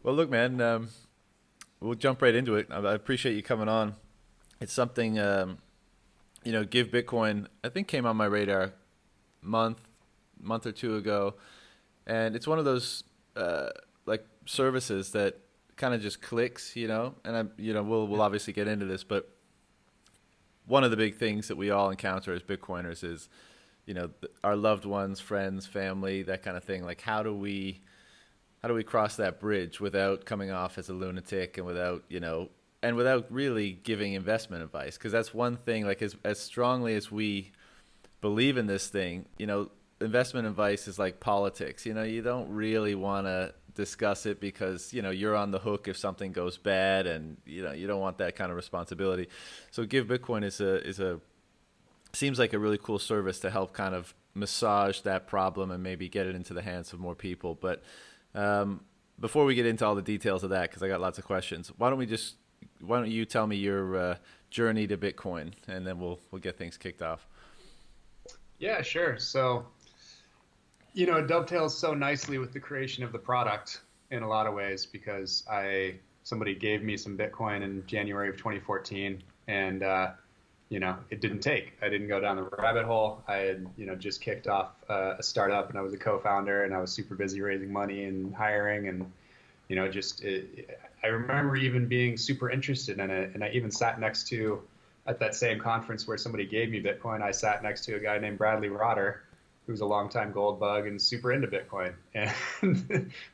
Well, look, man, we'll jump right into it. I appreciate you coming on. It's something, Give Bitcoin, I think came on my radar month, month or two ago, and it's one of those like services that kind of just clicks, And we'll obviously get into this, but one of the big things that we all encounter as Bitcoiners is, our loved ones, friends, family, that kind of thing. Like, how do we cross that bridge without coming off as a lunatic and without really giving investment advice? Because that's one thing, like as strongly as we believe in this thing, investment advice is like politics. You don't really want to discuss it because, you're on the hook if something goes bad, and, you don't want that kind of responsibility. So Give Bitcoin seems like a really cool service to help kind of massage that problem and maybe get it into the hands of more people. But before we get into all the details of that, because I got lots of questions, why don't you tell me your journey to Bitcoin, and then we'll get things kicked off. Yeah, sure. So, it dovetails so nicely with the creation of the product in a lot of ways because somebody gave me some Bitcoin in January of 2014, and it didn't take. I didn't go down the rabbit hole. I had, just kicked off a startup, and I was a co-founder, and I was super busy raising money and hiring, and I remember even being super interested in it, and I even sat next to, at that same conference where somebody gave me Bitcoin, I sat next to a guy named Bradley Rotter, who's a longtime gold bug and super into Bitcoin. And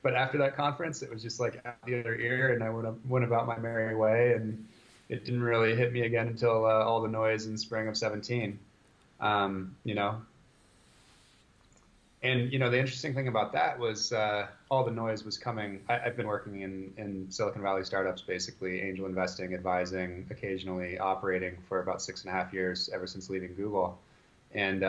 but after that conference, it was just like out the other ear, and I went about my merry way, and it didn't really hit me again until all the noise in spring of 17. And, the interesting thing about that was all the noise was coming. I've been working in Silicon Valley startups, basically angel investing, advising, occasionally operating for about 6.5 years ever since leaving Google. And,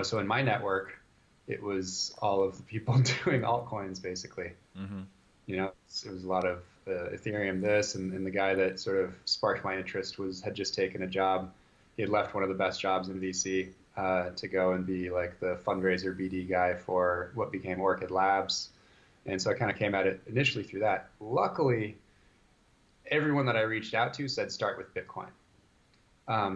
so in my network, it was all of the people doing altcoins, basically. Mm-hmm. It was a lot of Ethereum this, and the guy that sort of sparked my interest had just taken a job. He had left one of the best jobs in VC to go and be like the fundraiser BD guy for what became Orchid Labs. And so I kind of came at it initially through that. Luckily, everyone that I reached out to said start with Bitcoin.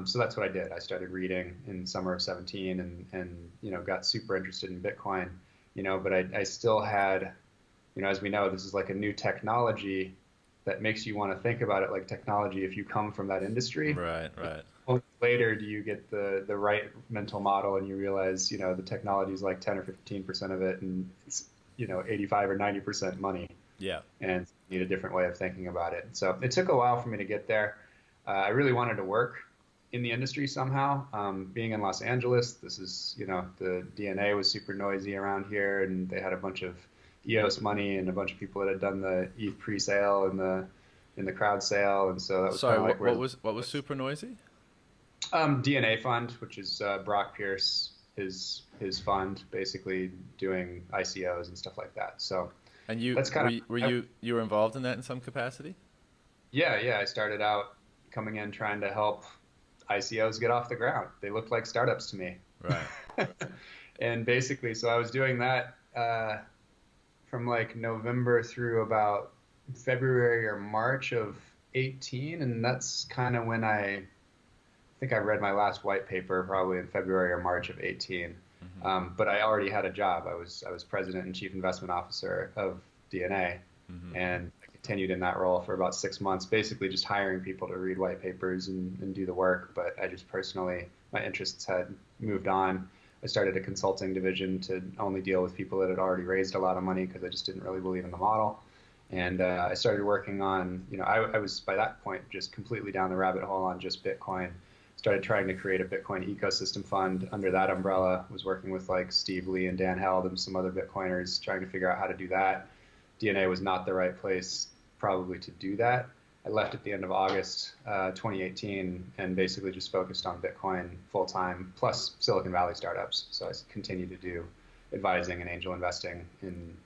So that's what I did. I started reading in summer of 17 and got super interested in Bitcoin, but I still had, as we know, this is like a new technology that makes you want to think about it like technology if you come from that industry. Right. Only later do you get the right mental model and you realize, the technology is like 10 or 15% of it, and it's, 85 or 90% money. Yeah. And you need a different way of thinking about it. So it took a while for me to get there. I really wanted to work in the industry somehow. Being in Los Angeles, this is, the DNA was super noisy around here, and they had a bunch of EOS money and a bunch of people that had done the ETH pre-sale and in the crowd sale, and so that was Sorry, kind of like what was super noisy? DNA Fund, which is Brock Pierce, his fund, basically doing ICOs and stuff like that. So And you that's kind of you were involved in that in some capacity? yeah. I started out coming in trying to help ICOs get off the ground. They looked like startups to me. Right. And basically, so I was doing that from like November through about February or March of 18, and that's kind of when I think I read my last white paper, probably in February or March of 18. Mm-hmm. But I already had a job. I was president and chief investment officer of DNA, Mm-hmm. and I continued in that role for about 6 months, basically just hiring people to read white papers and do the work. But I just personally, my interests had moved on. I started a consulting division to only deal with people that had already raised a lot of money because I just didn't really believe in the model. And I started working on, I was by that point just completely down the rabbit hole on just Bitcoin. Started trying to create a Bitcoin ecosystem fund under that umbrella. Was working with like Steve Lee and Dan Held and some other Bitcoiners trying to figure out how to do that. DNA was not the right place probably to do that. I left at the end of August 2018 and basically just focused on Bitcoin full time, plus Silicon Valley startups. So I continue to do advising and angel investing in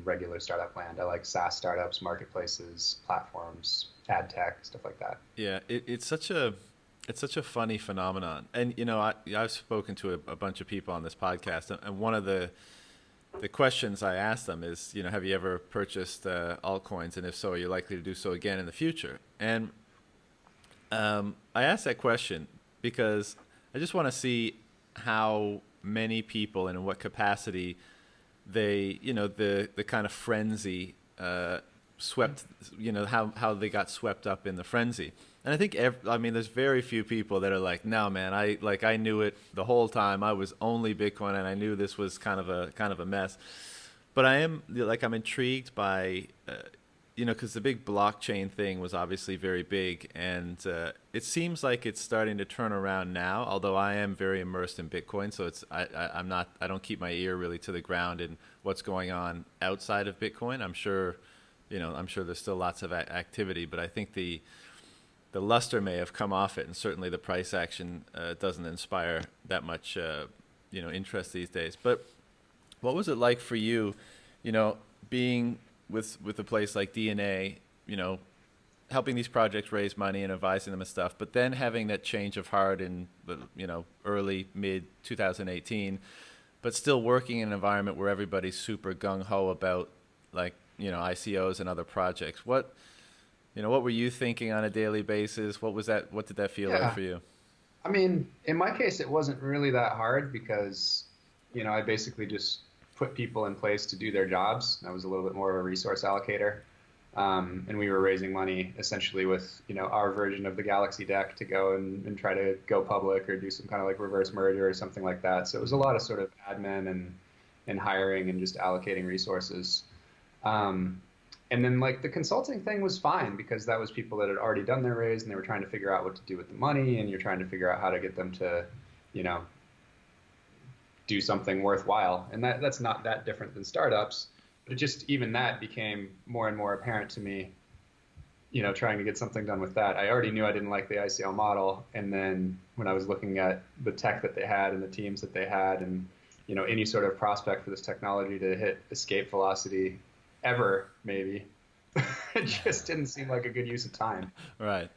regular startup land. I like SaaS startups, marketplaces, platforms, ad tech, stuff like that. Yeah, it's such a funny phenomenon. And I've spoken to a bunch of people on this podcast, and one of the the questions I ask them is, have you ever purchased altcoins, and if so, are you likely to do so again in the future? And I asked that question because I just want to see how many people and in what capacity they, the kind of frenzy swept, how they got swept up in the frenzy. And I think, there's very few people that are like, no, man, I knew it the whole time. I was only Bitcoin, and I knew this was kind of a mess. But I'm intrigued by, because the big blockchain thing was obviously very big, and it seems like it's starting to turn around now. Although I am very immersed in Bitcoin, so I don't keep my ear really to the ground in what's going on outside of Bitcoin. I'm sure there's still lots of activity, but I think the luster may have come off it, and certainly the price action doesn't inspire that much interest these days. But what was it like for you, being with a place like DNA, helping these projects raise money and advising them and stuff, but then having that change of heart in the early mid 2018, but still working in an environment where everybody's super gung ho about ICOs and other projects. What were you thinking on a daily basis? What did that feel like for you? I mean, in my case, it wasn't really that hard because, I basically just put people in place to do their jobs. I was a little bit more of a resource allocator. And we were raising money essentially with, our version of the Galaxy deck to go and try to go public or do some kind of like reverse merger or something like that. So it was a lot of sort of admin and hiring and just allocating resources. And then like the consulting thing was fine because that was people that had already done their raise and they were trying to figure out what to do with the money, and you're trying to figure out how to get them to, do something worthwhile. And that's not that different than startups, but even that became more and more apparent to me, trying to get something done with that. I already knew I didn't like the ICO model. And then when I was looking at the tech that they had and the teams that they had and, any sort of prospect for this technology to hit escape velocity ever, maybe, it just didn't seem like a good use of time. Right.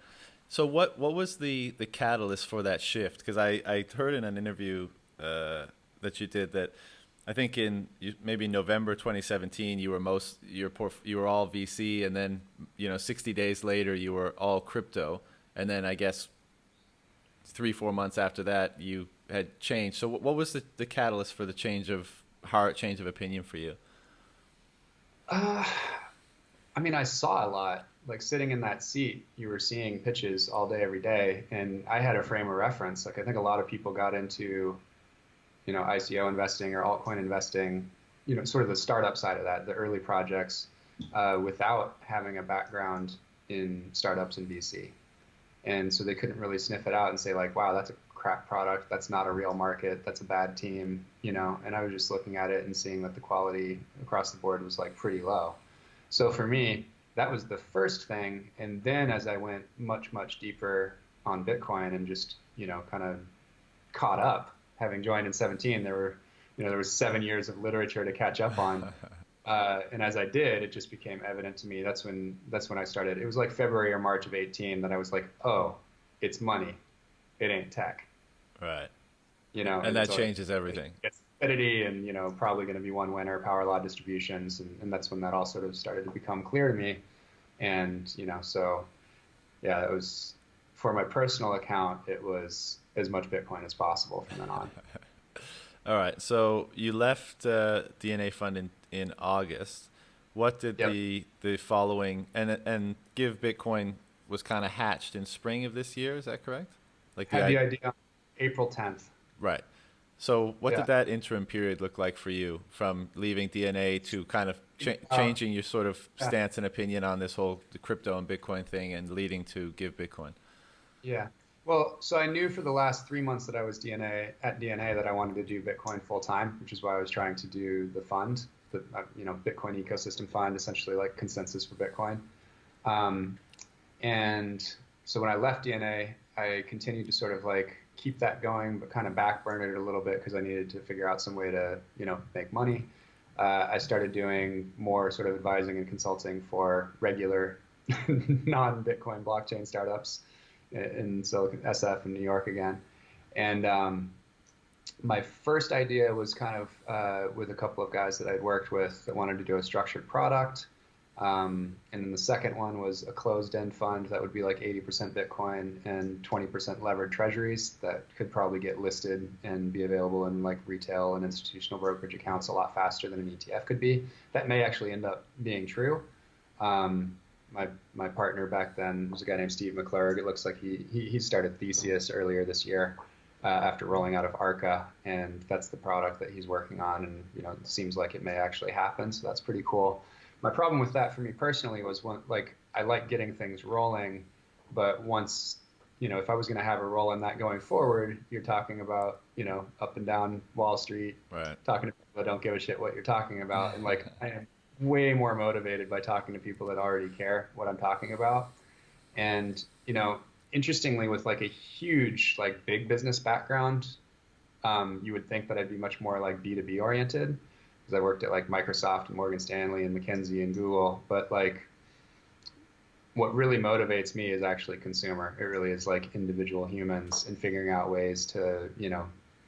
So what was the catalyst for that shift? Because I heard in an interview that you did that I think in maybe November 2017 you were all VC, and then 60 days later you were all crypto, and then I guess 3-4 months after that you had changed. So what was the catalyst for the change of heart, change of opinion for you? I saw a lot. Like sitting in that seat, you were seeing pitches all day, every day, and I had a frame of reference. Like I think a lot of people got into, ICO investing or altcoin investing, sort of the startup side of that, the early projects, without having a background in startups and VC. And so they couldn't really sniff it out and say like, wow, that's a crap product. That's not a real market. That's a bad team, and I was just looking at it and seeing that the quality across the board was like pretty low. So for me, that was the first thing. And then as I went much, much deeper on Bitcoin and just, kind of caught up, having joined in 17, there was 7 years of literature to catch up on. And as I did, it just became evident to me. That's when I started. It was like February or March of 18 that I was like, oh, it's money. It ain't tech. Right. And that changes everything. It's liquidity and, probably going to be one winner, power law distributions. And that's when that all sort of started to become clear to me. And, so yeah, it was, for my personal account, it was as much Bitcoin as possible from then on. All right. So you left DNA Fund in August. What did the following, and GiveBitcoin was kind of hatched in spring of this year, is that correct? Like had the idea April 10th. Right. So what did that interim period look like for you, from leaving DNA to kind of changing your sort of stance and opinion on this whole crypto and Bitcoin thing and leading to GiveBitcoin? Yeah. Well, so I knew for the last 3 months that I was at DNA that I wanted to do Bitcoin full time, which is why I was trying to do the fund, the Bitcoin ecosystem fund, essentially like consensus for Bitcoin. And so when I left DNA, I continued to sort of like keep that going, but kind of backburner it a little bit because I needed to figure out some way to, make money. I started doing more sort of advising and consulting for regular non-Bitcoin blockchain startups in Silicon SF in New York again. And My first idea was kind of with a couple of guys that I'd worked with that wanted to do a structured product. And then the second one was a closed-end fund that would be like 80% Bitcoin and 20% levered treasuries that could probably get listed and be available in like retail and institutional brokerage accounts a lot faster than an ETF could be. That may actually end up being true. My partner back then was a guy named Steve McClurg. It looks like he started Theseus earlier this year after rolling out of Arca, and that's the product that he's working on. And it seems like it may actually happen, so that's pretty cool. My problem with that for me personally was I like getting things rolling, but once, if I was going to have a role in that going forward, you're talking about, up and down Wall Street, Right. talking to people that don't give a shit what you're talking about. And I am way more motivated by talking to people that already care what I'm talking about. And, interestingly, with like a huge, like big business background, you would think that I'd be much more like B2B oriented, because I worked at like Microsoft and Morgan Stanley and McKinsey and Google. But like, what really motivates me is actually consumer. It really is like individual humans and figuring out ways to,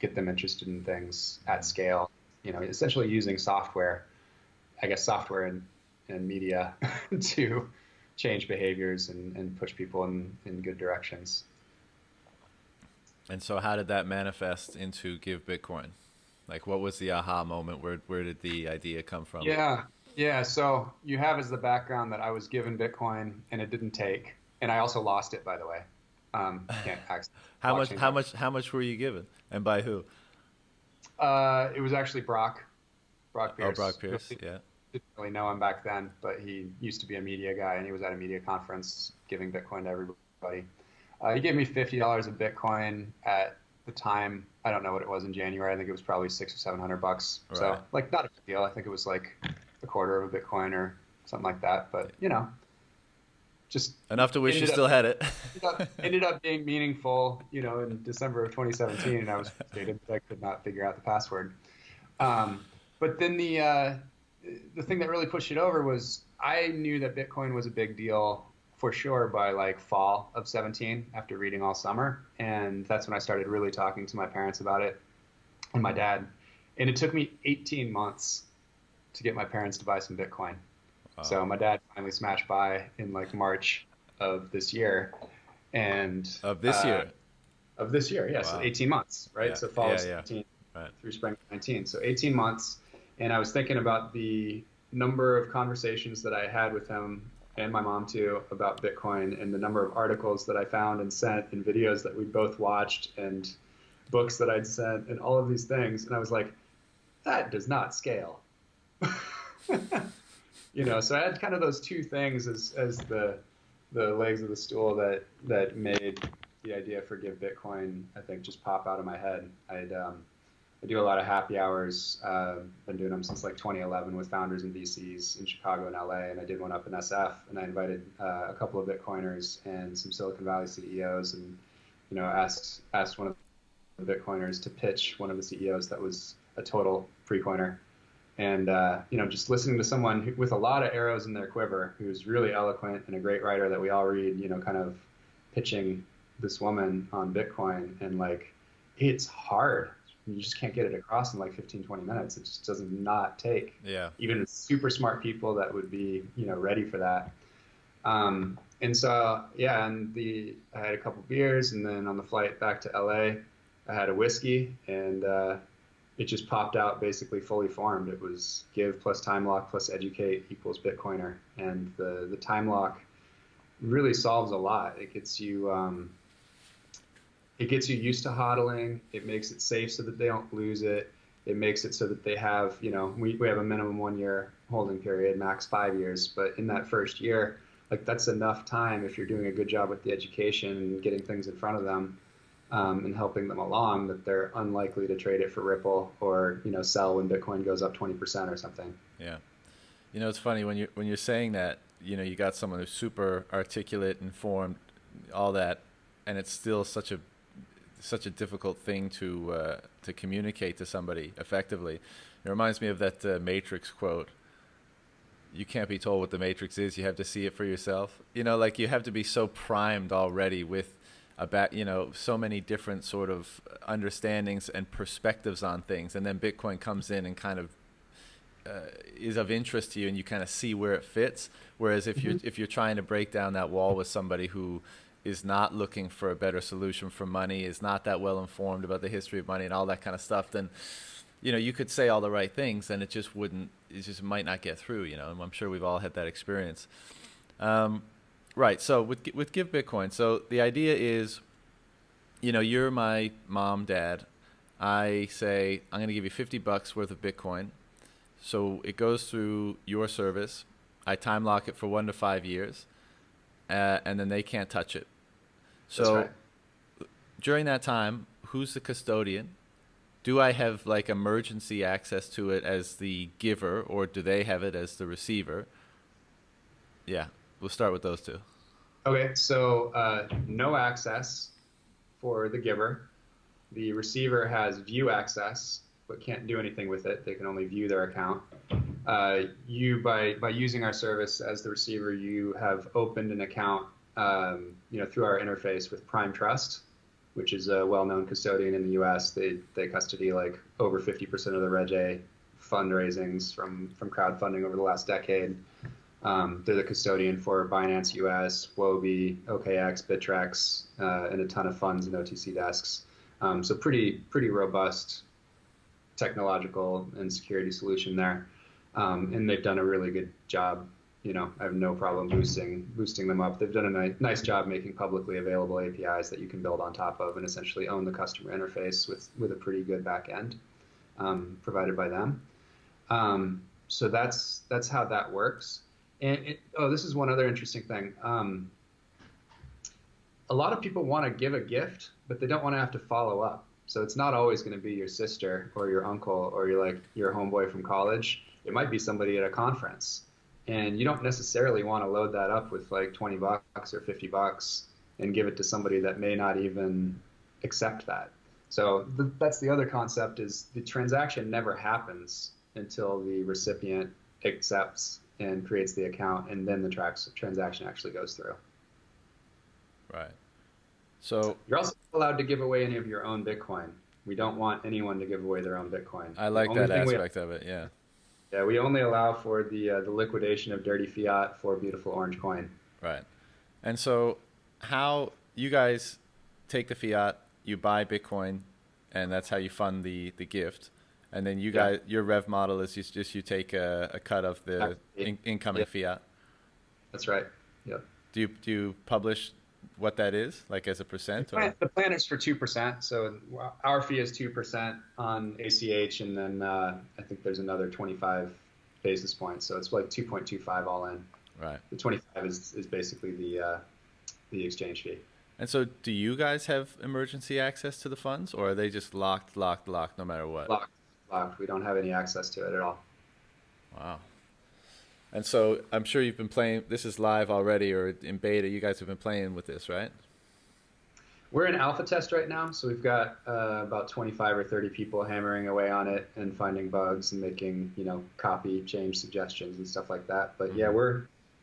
get them interested in things at scale, essentially using software, I guess software and media to change behaviors and push people in good directions. And so how did that manifest into GiveBitcoin? Like, what was the aha moment? Where did the idea come from? Yeah. So you have as the background that I was given Bitcoin and it didn't take, and I also lost it, by the way. Can't access How much were you given, and by who? It was actually Brock Pierce. Oh, Brock Pierce. Yeah. Didn't really know him back then, but he used to be a media guy, and he was at a media conference giving Bitcoin to everybody. He gave me $50 of Bitcoin at the time. I don't know what it was in January. I think it was probably $600 or $700. Right. So like not a big deal. I think it was like a quarter of a Bitcoin or something like that. But just enough to wish you still had it. ended up being meaningful. In December of 2017, and I was frustrated that I could not figure out the password. But then the thing that really pushed it over was I knew that Bitcoin was a big deal for sure by like fall of 17 after reading all summer. And that's when I started really talking to my parents about it and my dad. And it took me 18 months to get my parents to buy some Bitcoin. Wow. So my dad finally smashed by in like March of this year. And of this year? Of this year, yes. Yeah, wow. So 18 months, right? Yeah. So fall of 17 right. through spring 19. So 18 months. And I was thinking about the number of conversations that I had with him and my mom too about Bitcoin, and the number of articles that I found and sent, and videos that we both watched, and books that I'd sent, and all of these things. And I was like, that does not scale. So I had kind of those two things as the legs of the stool that made the idea for GiveBitcoin, I think, just pop out of my head. I do a lot of happy hours. Been doing them since like 2011 with founders and VCs in Chicago and LA, and I did one up in SF, and I invited a couple of Bitcoiners and some Silicon Valley CEOs, and asked one of the Bitcoiners to pitch one of the CEOs that was a total pre-coiner, and just listening to someone with a lot of arrows in their quiver, who's really eloquent and a great writer that we all read, kind of pitching this woman on Bitcoin, and like it's hard. You just can't get it across in like 15, 20 minutes. It just doesn't not take. Yeah. Even super smart people that would be, ready for that. And so, yeah, I had a couple beers, and then on the flight back to LA, I had a whiskey, and it just popped out basically fully formed. It was give plus time lock plus educate equals Bitcoiner. And the time lock really solves a lot. It gets you used to hodling. It makes it safe so that they don't lose it. It makes it so that they have, we have a minimum 1 year holding period, max 5 years. But in that first year, like that's enough time if you're doing a good job with the education and getting things in front of them and helping them along, that they're unlikely to trade it for Ripple or, sell when Bitcoin goes up 20% or something. Yeah. It's funny when you're saying that, you got someone who's super articulate, informed, all that, and it's still such a difficult thing to communicate to somebody effectively. It reminds me of that Matrix quote. You can't be told what the Matrix is. You have to see it for yourself. Like you have to be so primed already with about, so many different sort of understandings and perspectives on things, and then Bitcoin comes in and kind of is of interest to you, and you kind of see where it fits. Whereas if you're trying to break down that wall with somebody who is not looking for a better solution for money, is not that well informed about the history of money and all that kind of stuff, then you could say all the right things, and it just might not get through. And I'm sure we've all had that experience. Right. So with GiveBitcoin, so the idea is, you're my mom, dad. I say I'm going to give you $50 worth of Bitcoin. So it goes through your service. I time lock it for 1 to 5 years, and then they can't touch it. So That's right. During that time, who's the custodian? Do I have like emergency access to it as the giver, or do they have it as the receiver? Yeah, we'll start with those two. Okay, so no access for the giver. The receiver has view access, but can't do anything with it. They can only view their account. By using our service as the receiver, you have opened an account, through our interface with Prime Trust, which is a well-known custodian in the U.S. They custody like over 50% of the Reg A fundraisings from crowdfunding over the last decade. They're the custodian for Binance US, Wobi, OKX, Bittrex, and a ton of funds and OTC desks. So pretty robust technological and security solution there. And they've done a really good job. I have no problem boosting them up. They've done a nice job making publicly available APIs that you can build on top of and essentially own the customer interface with a pretty good back end provided by them. So that's how that works. And this is one other interesting thing. A lot of people want to give a gift, but they don't want to have to follow up. So it's not always going to be your sister or your uncle or your homeboy from college. It might be somebody at a conference. And you don't necessarily want to load that up with like $20 or $50 and give it to somebody that may not even accept that. So that's the other concept, is the transaction never happens until the recipient accepts and creates the account, and then the transaction actually goes through. Right. So you're also allowed to give away any of your own Bitcoin. We don't want anyone to give away their own Bitcoin. I like that aspect of it. Yeah. Yeah, we only allow for the liquidation of dirty fiat for beautiful orange coin. Right. And so how you guys take the fiat, you buy Bitcoin, and that's how you fund the gift. And then you guys, your rev model is you take a cut of the incoming fiat. That's right. Yep. Do you publish what that is, like as a percent? The plan is for 2%. So our fee is 2% on ACH, and then I think there's another 25 basis points. So it's like 2.25 all in. Right. The 25 is basically the exchange fee. And so do you guys have emergency access to the funds, or are they just locked no matter what? Locked. We don't have any access to it at all. Wow. And so I'm sure you've been playing, this is live already or in beta, you guys have been playing with this, right? We're in alpha test right now, so we've got about 25 or 30 people hammering away on it and finding bugs and making, copy change suggestions and stuff like that. But yeah, we're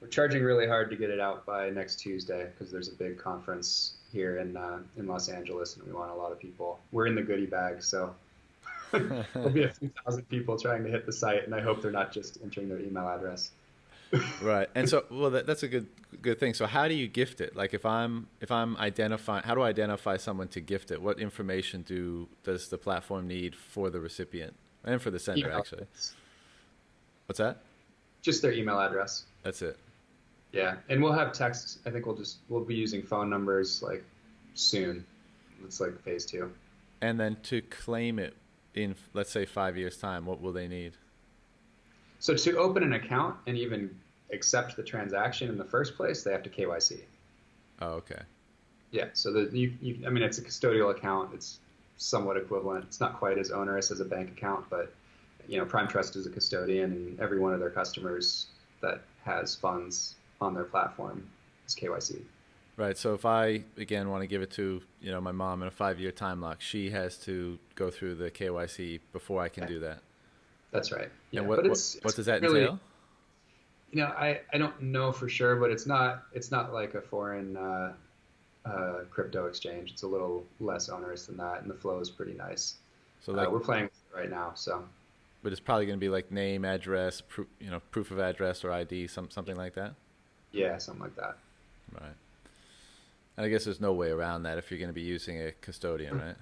charging really hard to get it out by next Tuesday, because there's a big conference here in Los Angeles, and we want a lot of people. We're in the goodie bag, so there'll be a few thousand people trying to hit the site, and I hope they're not just entering their email address. Right. And so, well, that's a good thing. So how do you gift it? Like if I'm identifying, how do I identify someone to gift it? What information does the platform need for the recipient and for the sender, actually? What's that? Just their email address. That's it. Yeah. And we'll have text. I think we'll be using phone numbers like soon. It's like phase 2. And then to claim it in, let's say, 5 years' time, what will they need? So to open an account and even accept the transaction in the first place, they have to KYC. Oh, okay. Yeah. So it's a custodial account. It's somewhat equivalent. It's not quite as onerous as a bank account, but Prime Trust is a custodian, and every one of their customers that has funds on their platform is KYC. Right. So if I, again, want to give it to, my mom in a 5-year time lock, she has to go through the KYC before I can do that. That's right. Yeah. And what does that entail? I don't know for sure, but it's not like a crypto exchange. It's a little less onerous than that, and the flow is pretty nice. So like, We're playing with it right now, so but it's probably going to be like name, address, proof of address or ID, something like that. yeah, something like that. Right. And I guess there's no way around that if you're going to be using a custodian, right?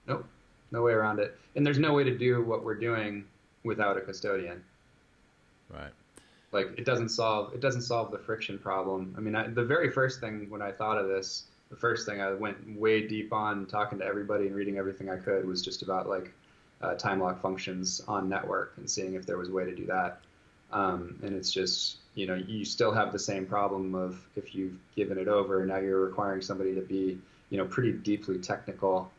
Nope, no way around it. And there's no way to do what we're doing without a custodian. Right. Like it doesn't solve the friction problem. I mean, the very first thing when I thought of this, the first thing I went way deep on talking to everybody and reading everything I could was just about like time lock functions on network and seeing if there was a way to do that. And it's just, you still have the same problem of if you've given it over, now you're requiring somebody to be, pretty deeply technical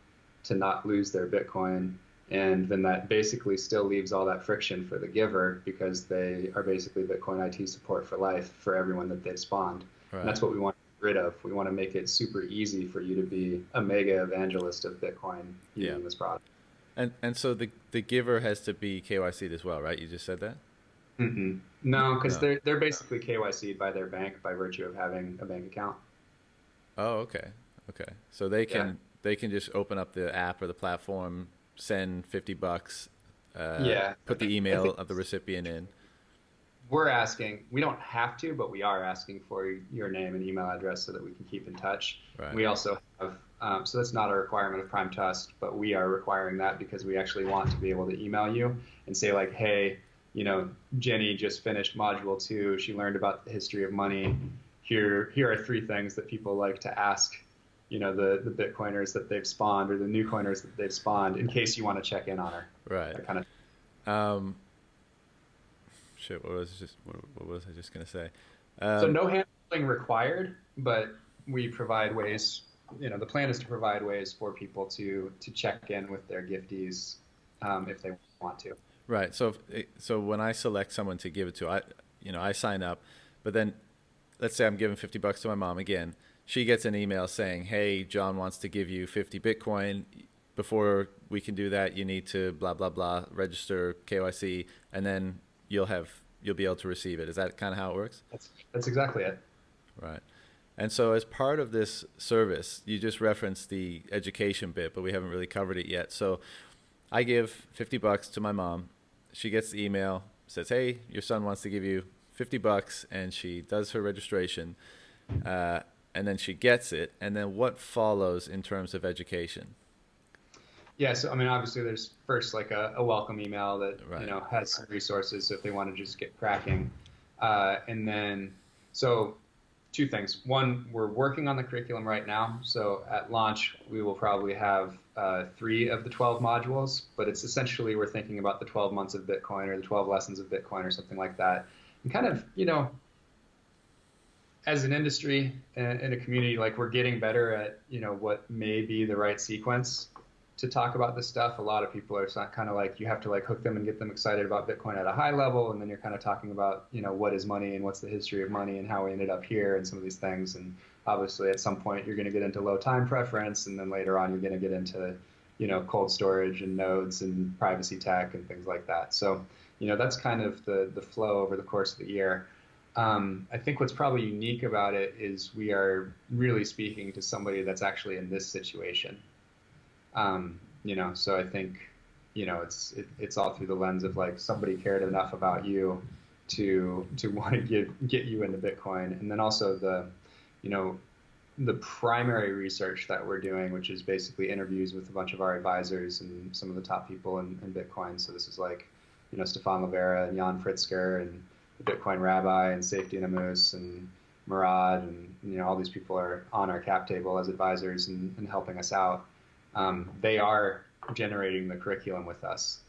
to not lose their Bitcoin. And then that basically still leaves all that friction for the giver because they are basically Bitcoin IT support for life for everyone that they've spawned. Right. And that's what we want to get rid of. We want to make it super easy for you to be a mega evangelist of Bitcoin using this product. And so the giver has to be KYC'd as well, right? You just said that? Mm-mm. No, because they're basically KYC'd by their bank by virtue of having a bank account. Oh, okay. Okay. So they can just open up the app or the platform, send $50, put the email of the recipient in. We're asking, we don't have to, but we are asking for your name and email address so that we can keep in touch. Right. We also have, so that's not a requirement of Prime Trust, but we are requiring that because we actually want to be able to email you and say like, hey, Jenny just finished module 2. She learned about the history of money. Here are 3 things that people like to ask the Bitcoiners that they've spawned or the new coiners that they've spawned in case you want to check in on her. Right. That kind of. Shit. What was I just gonna say? So no handling required, but we provide ways. The plan is to provide ways for people to check in with their giftees if they want to. Right. So when I select someone to give it to, I sign up, but then let's say I'm giving $50 to my mom again. She gets an email saying, hey, John wants to give you 50 Bitcoin. Before we can do that, you need to blah, blah, blah, register KYC, and then you'll be able to receive it. Is that kind of how it works? That's exactly it. Right. And so as part of this service, you just referenced the education bit, but we haven't really covered it yet. So I give $50 to my mom. She gets the email, says, hey, your son wants to give you $50, and she does her registration. And then she gets it. And then what follows in terms of education? Yeah, so I mean, obviously, there's first like a welcome email that has some resources if they want to just get cracking, and then so 2 things. One, we're working on the curriculum right now. So at launch, we will probably have 3 of the 12 modules, but it's essentially we're thinking about the 12 months of Bitcoin or the 12 lessons of Bitcoin or something like that, and kind of as an industry and a community, like we're getting better at what may be the right sequence to talk about this stuff. A lot of people are kind of like you have to like hook them and get them excited about Bitcoin at a high level, and then you're kind of talking about what is money and what's the history of money and how we ended up here and some of these things. And obviously at some point you're going to get into low time preference, and then later on you're going to get into cold storage and nodes and privacy tech and things like that. So that's kind of the flow over the course of the year. I think what's probably unique about it is we are really speaking to somebody that's actually in this situation. So I think, it's all through the lens of like somebody cared enough about you to want to get you into Bitcoin. And then also the primary research that we're doing, which is basically interviews with a bunch of our advisors and some of the top people in Bitcoin. So this is like, Stefan Livera and Jan Fritzker and the Bitcoin Rabbi and Safety Namus and Murad and all these people are on our cap table as advisors and helping us out. They are generating the curriculum with us,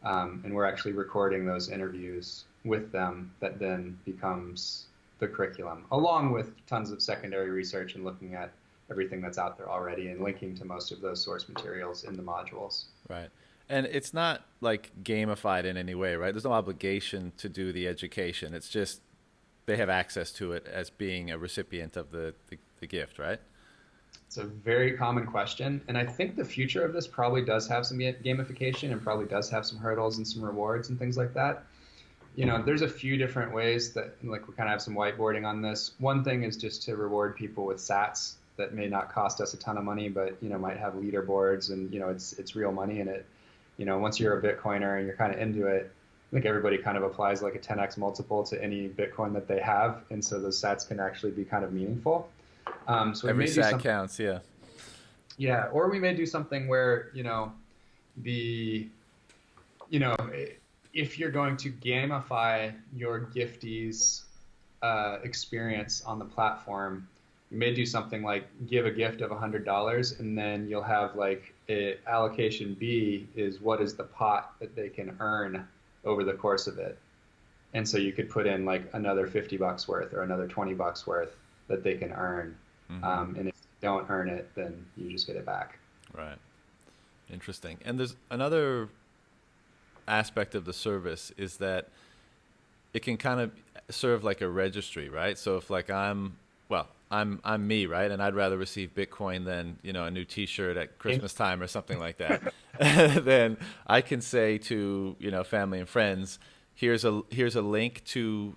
and we're actually recording those interviews with them that then becomes the curriculum, along with tons of secondary research and looking at everything that's out there already and linking to most of those source materials in the modules. Right. And it's not like gamified in any way, right? There's no obligation to do the education. It's just they have access to it as being a recipient of the gift, right? It's a very common question. And I think the future of this probably does have some gamification and probably does have some hurdles and some rewards and things like that. There's a few different ways that like we kind of have some whiteboarding on this. One thing is just to reward people with sats that may not cost us a ton of money, but, you know, might have leaderboards and, you know, it's real money in it. You know, once you're a Bitcoiner and you're kind of into it, I think everybody kind of applies like a 10x multiple to any Bitcoin that they have. And so those sats can actually be kind of meaningful. So we Every may do sat something, counts. Yeah. yeah, or we may do something where, you know, the, you know, if you're going to gamify your giftees experience on the platform, you may do something like give a gift of $100, and then you'll have like allocation B is what is the pot that they can earn over the course of it. And so you could put in like another $50 worth or another $20 worth that they can earn. And if you don't earn it, then you just get it back. Right. Interesting. And there's another aspect of the service is that it can kind of serve like a registry, right? So if like I'm me, right? And I'd rather receive Bitcoin than, you know, a new T-shirt at Christmas time or something like that. Then I can say to, you know, family and friends, here's a link to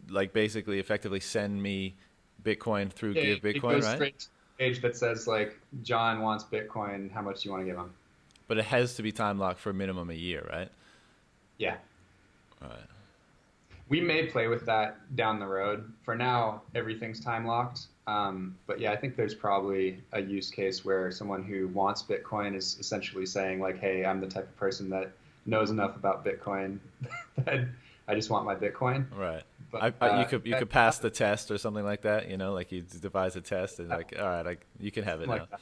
like basically effectively send me Bitcoin through GiveBitcoin, it goes right? straight to the page that says like John wants Bitcoin. How much do you want to give him? But it has to be time locked for a minimum a year, right? Yeah. All right. We may play with that down the road. For now, everything's time locked. But yeah, I think there's probably a use case where someone who wants Bitcoin is essentially saying like, hey, I'm the type of person that knows enough about Bitcoin that I just want my Bitcoin. Right. But You could pass the test or something like that, you know, like you devise a test and like, all right, you can have it now. that.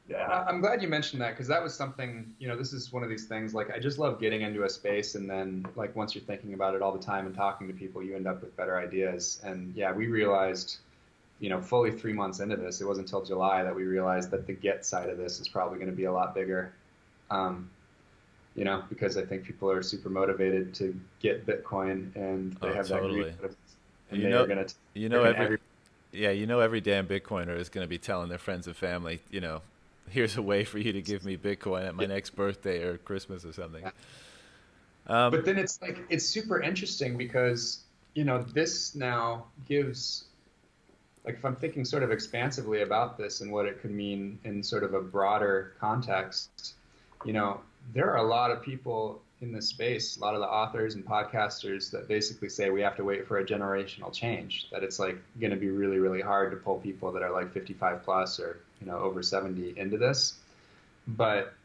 Yeah, I'm glad you mentioned that because that was something, you know, this is one of these things, like I just love getting into a space and then like once you're thinking about it all the time and talking to people, you end up with better ideas. And yeah, we realized, you know, fully 3 months into this, it wasn't until July that we realized that the get side of this is probably going to be a lot bigger, you know, because I think people are super motivated to get Bitcoin and they have totally. that greed. And You they know, are going to, you know every damn Bitcoiner is going to be telling their friends and family, you know, here's a way for you to give me Bitcoin at my next birthday or Christmas or something. But then it's like, it's super interesting because, you know, this now gives, like if I'm thinking sort of expansively about this and what it could mean in sort of a broader context, you know, there are a lot of people in this space, a lot of the authors and podcasters that basically say we have to wait for a generational change, that it's like going to be really, really hard to pull people that are like 55 plus or, you know, over 70 into this. But,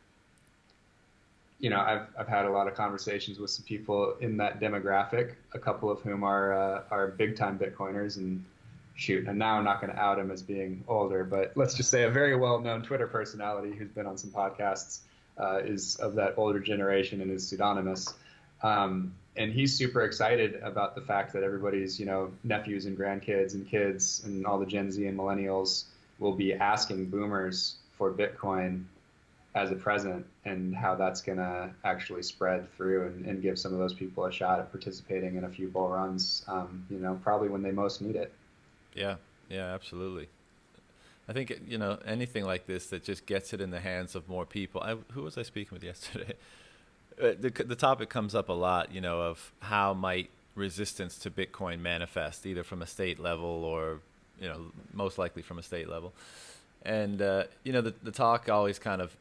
you know, I've had a lot of conversations with some people in that demographic, a couple of whom are big time Bitcoiners and shoot. And now I'm not going to out him as being older, but let's just say a very well-known Twitter personality who's been on some podcasts is of that older generation and is pseudonymous. And he's super excited about the fact that everybody's, you know, nephews and grandkids and kids and all the Gen Z and millennials will be asking boomers for Bitcoin as a present and how that's going to actually spread through and give some of those people a shot at participating in a few bull runs, you know, probably when they most need it. Yeah, absolutely. I think, you know, anything like this that just gets it in the hands of more people. Who was I speaking with yesterday? The topic comes up a lot, you know, of how might resistance to Bitcoin manifest, either from a state level or, you know, most likely from a state level. And, you know, the talk always kind of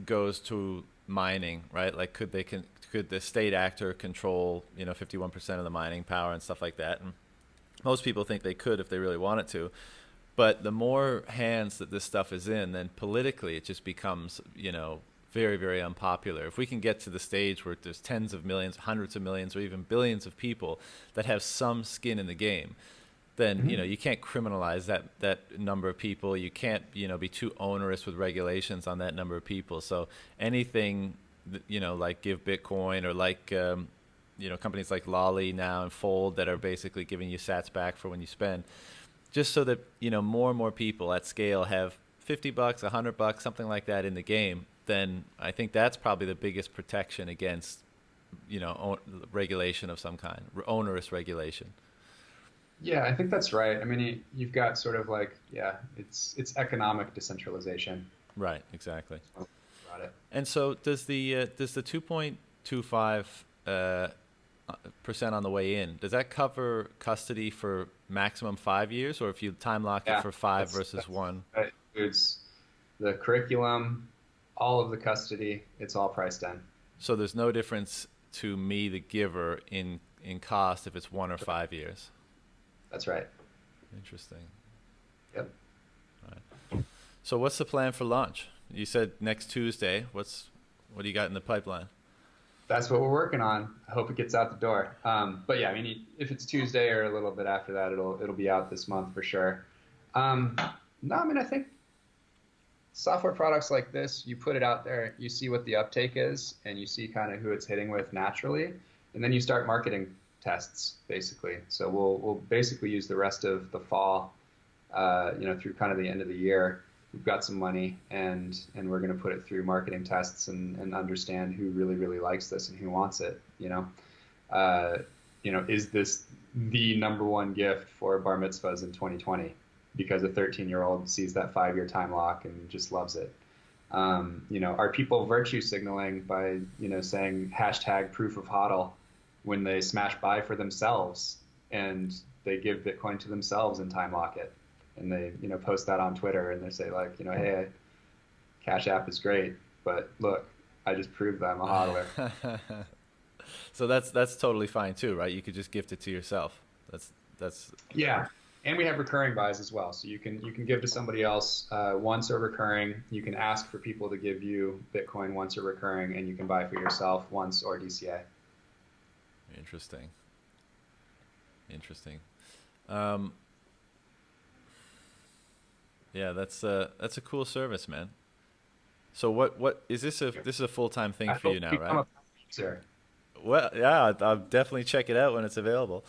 goes to mining, right? Like, could the state actor control, you know, 51% of the mining power and stuff like that? And most people think they could if they really wanted to. But the more hands that this stuff is in, then politically it just becomes, you know, very, very unpopular. If we can get to the stage where there's tens of millions, hundreds of millions, or even billions of people that have some skin in the game, then, you know, you can't criminalize that number of people. You can't, you know, be too onerous with regulations on that number of people. So anything, you know, like GiveBitcoin or like, you know, companies like Lolly now and Fold that are basically giving you sats back for when you spend, just so that, you know, more and more people at scale have $50, $100, something like that in the game, then I think that's probably the biggest protection against, you know, regulation of some kind, onerous regulation. Yeah, I think that's right. I mean, you've got sort of like, yeah, it's economic decentralization. Right, exactly. Got it. And so does the 2.25 percent on the way in, does that cover custody for maximum 5 years, or if you time lock it for five versus one? That includes the curriculum, all of the custody. It's all priced in. So there's no difference to me, the giver, in cost if it's 1 or 5 years. That's right. Interesting. Yep. All right. So what's the plan for launch? You said next Tuesday. What do you got in the pipeline? That's what we're working on. I hope it gets out the door. But yeah, I mean, if it's Tuesday or a little bit after that, it'll be out this month for sure. No, I mean, I think software products like this, you put it out there, you see what the uptake is, and you see kind of who it's hitting with naturally, and then you start marketing tests basically. So we'll basically use the rest of the fall, through kind of the end of the year. We've got some money, and we're going to put it through marketing tests and understand who really, really likes this and who wants it. Is this the number one gift for bar mitzvahs in 2020? Because a 13-year-old sees that 5-year time lock and just loves it. Are people virtue signaling by, saying hashtag proof of hodl when they smash buy for themselves and they give Bitcoin to themselves and time lock it? And they, post that on Twitter and they say like, hey, Cash App is great, but look, I just proved that I'm a hodler. So that's totally fine too, right? You could just gift it to yourself. That's yeah. And we have recurring buys as well. So you can give to somebody else once or recurring. You can ask for people to give you Bitcoin once or recurring, and you can buy for yourself once or DCA. Interesting. Yeah, that's a cool service, man. So what is this a full-time thing for you now, right? Well, yeah, I'll definitely check it out when it's available.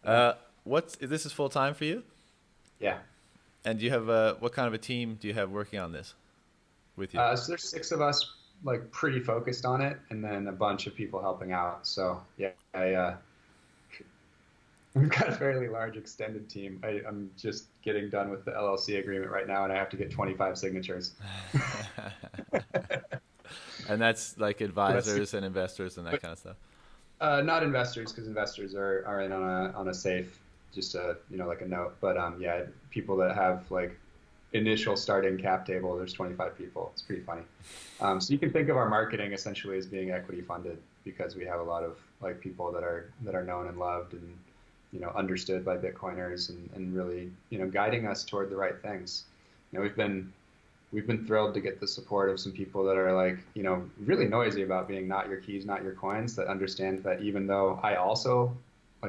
This is full-time for you? Yeah. And do you have what kind of a team do you have working on this with you? So there's 6 of us, like pretty focused on it, and then a bunch of people helping out. So yeah, we've got a fairly large extended team. I'm just getting done with the LLC agreement right now, and I have to get 25 signatures. And that's like advisors and investors and that kind of stuff. Not investors, because investors are in on a safe, just like a note. But yeah, people that have like initial starting cap table, there's 25 people. It's pretty funny. So you can think of our marketing essentially as being equity funded, because we have a lot of like people that are known and loved and understood by Bitcoiners and really guiding us toward the right things. We've been thrilled to get the support of some people that are like, really noisy about being not your keys, not your coins, that understand that even though I also,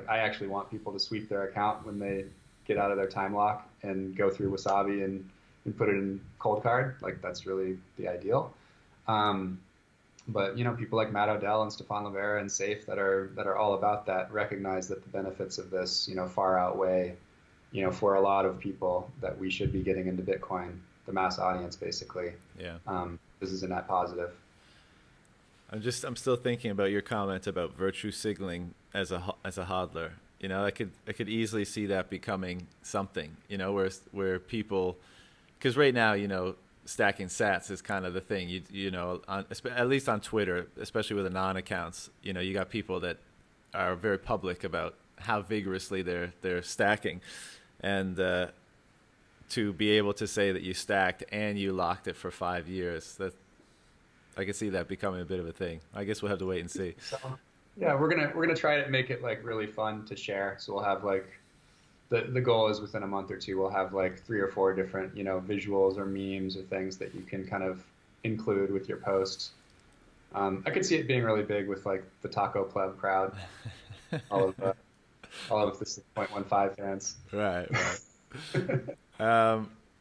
I actually want people to sweep their account when they get out of their time lock and go through Wasabi and put it in cold card. Like, that's really the ideal. But, people like Matt Odell and Stefan Livera and Safe that are all about that recognize that the benefits of this, far outweigh, for a lot of people that we should be getting into Bitcoin, the mass audience, basically. Yeah. This is a net positive. I'm still thinking about your comment about virtue signaling as a hodler. I could easily see that becoming something, where people, because right now, stacking sats is kind of the thing, at least on Twitter, especially with the non-accounts, you got people that are very public about how vigorously they're stacking, and to be able to say that you stacked and you locked it for 5 years, that I can see that becoming a bit of a thing. I guess we'll have to wait and see. So, yeah, we're gonna try to make it like really fun to share. So we'll have like the goal is within a month or two we'll have like 3 or 4 different visuals or memes or things that you can kind of include with your posts. I could see it being really big with like the Taco Pleb crowd, all of the 6.15 fans. Right.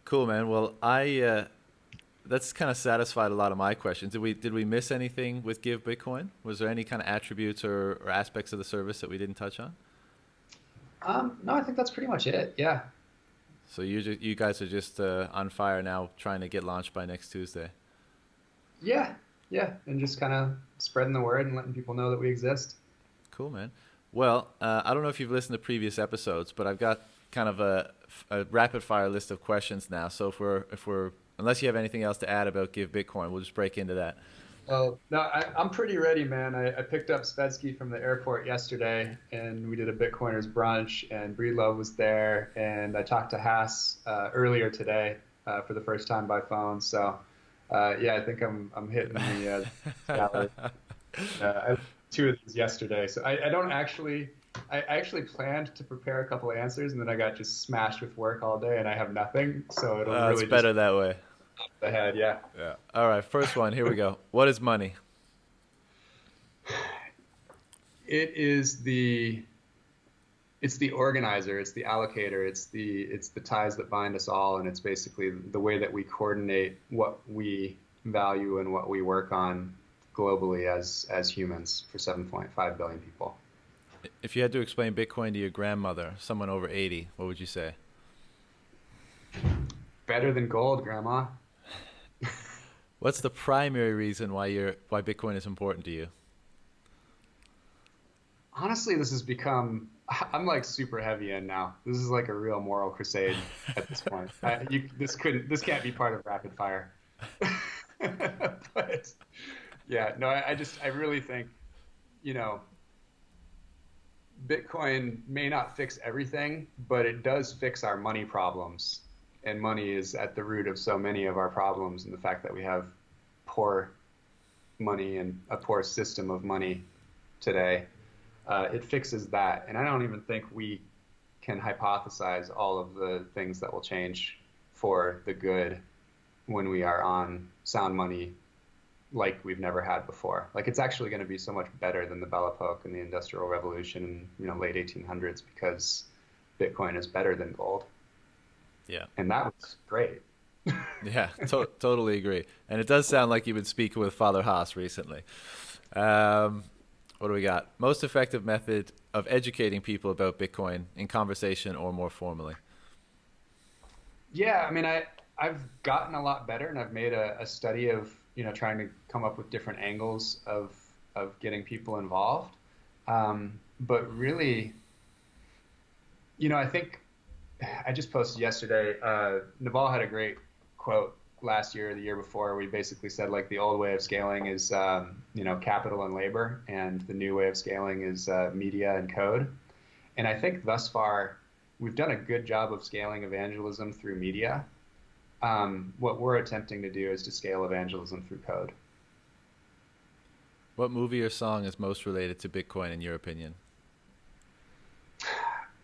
Cool, man. Well, that's kind of satisfied a lot of my questions. Did we miss anything with GiveBitcoin? Was there any kind of attributes or aspects of the service that we didn't touch on? No, I think that's pretty much it. Yeah. So you guys are just on fire now, trying to get launched by next Tuesday. Yeah, and just kind of spreading the word and letting people know that we exist. Cool, man. Well, I don't know if you've listened to previous episodes, but I've got kind of a rapid fire list of questions now. So if we're unless you have anything else to add about GiveBitcoin, we'll just break into that. Oh, no, I'm pretty ready, man. I picked up Spedsky from the airport yesterday, and we did a Bitcoiners brunch, and Breedlove was there, and I talked to Haas earlier today for the first time by phone. So, yeah, I think I'm hitting the gallery. I did two of these yesterday, so I don't actually. I actually planned to prepare a couple of answers, and then I got just smashed with work all day, and I have nothing. So it'll It's really just better that way. the head, yeah. Yeah. All right. First one. Here we go. What is money? It is the organizer, it's the allocator, it's the ties that bind us all, and it's basically the way that we coordinate what we value and what we work on globally as humans for 7.5 billion people. If you had to explain Bitcoin to your grandmother, someone over 80, what would you say? Better than gold, Grandma. What's the primary reason why Bitcoin is important to you? Honestly, this has become. I'm like super heavy in now. This is like a real moral crusade at this point. This can't be part of rapid fire. But yeah, no, I really think, you know, Bitcoin may not fix everything, but it does fix our money problems. And money is at the root of so many of our problems, and the fact that we have poor money and a poor system of money today, it fixes that. And I don't even think we can hypothesize all of the things that will change for the good when we are on sound money like we've never had before. Like it's actually going to be so much better than the Belle Epoque and the Industrial Revolution in, late 1800s, because Bitcoin is better than gold. Yeah. And that was great. Yeah, totally agree. And it does sound like you've been speaking with Father Haas recently. What do we got? Most effective method of educating people about Bitcoin in conversation or more formally? Yeah, I mean, I've gotten a lot better, and I've made a study of, trying to come up with different angles of getting people involved. But really, I think I just posted yesterday. Naval had a great quote last year or the year before. We basically said like the old way of scaling is capital and labor, and the new way of scaling is media and code. And I think thus far we've done a good job of scaling evangelism through media. What we're attempting to do is to scale evangelism through code. What movie or song is most related to Bitcoin in your opinion?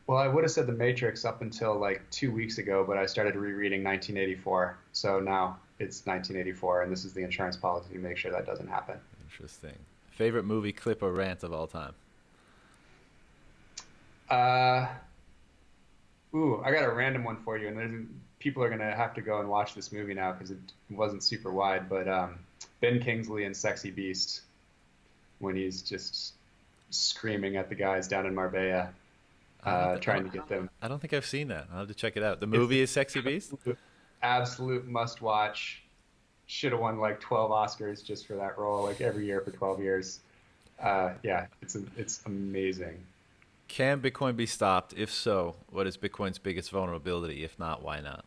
Well, I would have said The Matrix up until like 2 weeks ago, but I started rereading 1984. So now it's 1984, and this is the insurance policy to make sure that doesn't happen. Interesting. Favorite movie, clip, or rant of all time? Uh, I got a random one for you, and people are gonna have to go and watch this movie now because it wasn't super wide. But Ben Kingsley in Sexy Beast, when he's just screaming at the guys down in Marbella, trying to get them. I don't think I've seen that. I'll have to check it out. The movie is Sexy Beast? Absolute must watch. Should have won like 12 Oscars just for that role, like every year for 12 years. Yeah, it's amazing. Can Bitcoin be stopped? If so, what is Bitcoin's biggest vulnerability? If not, why not?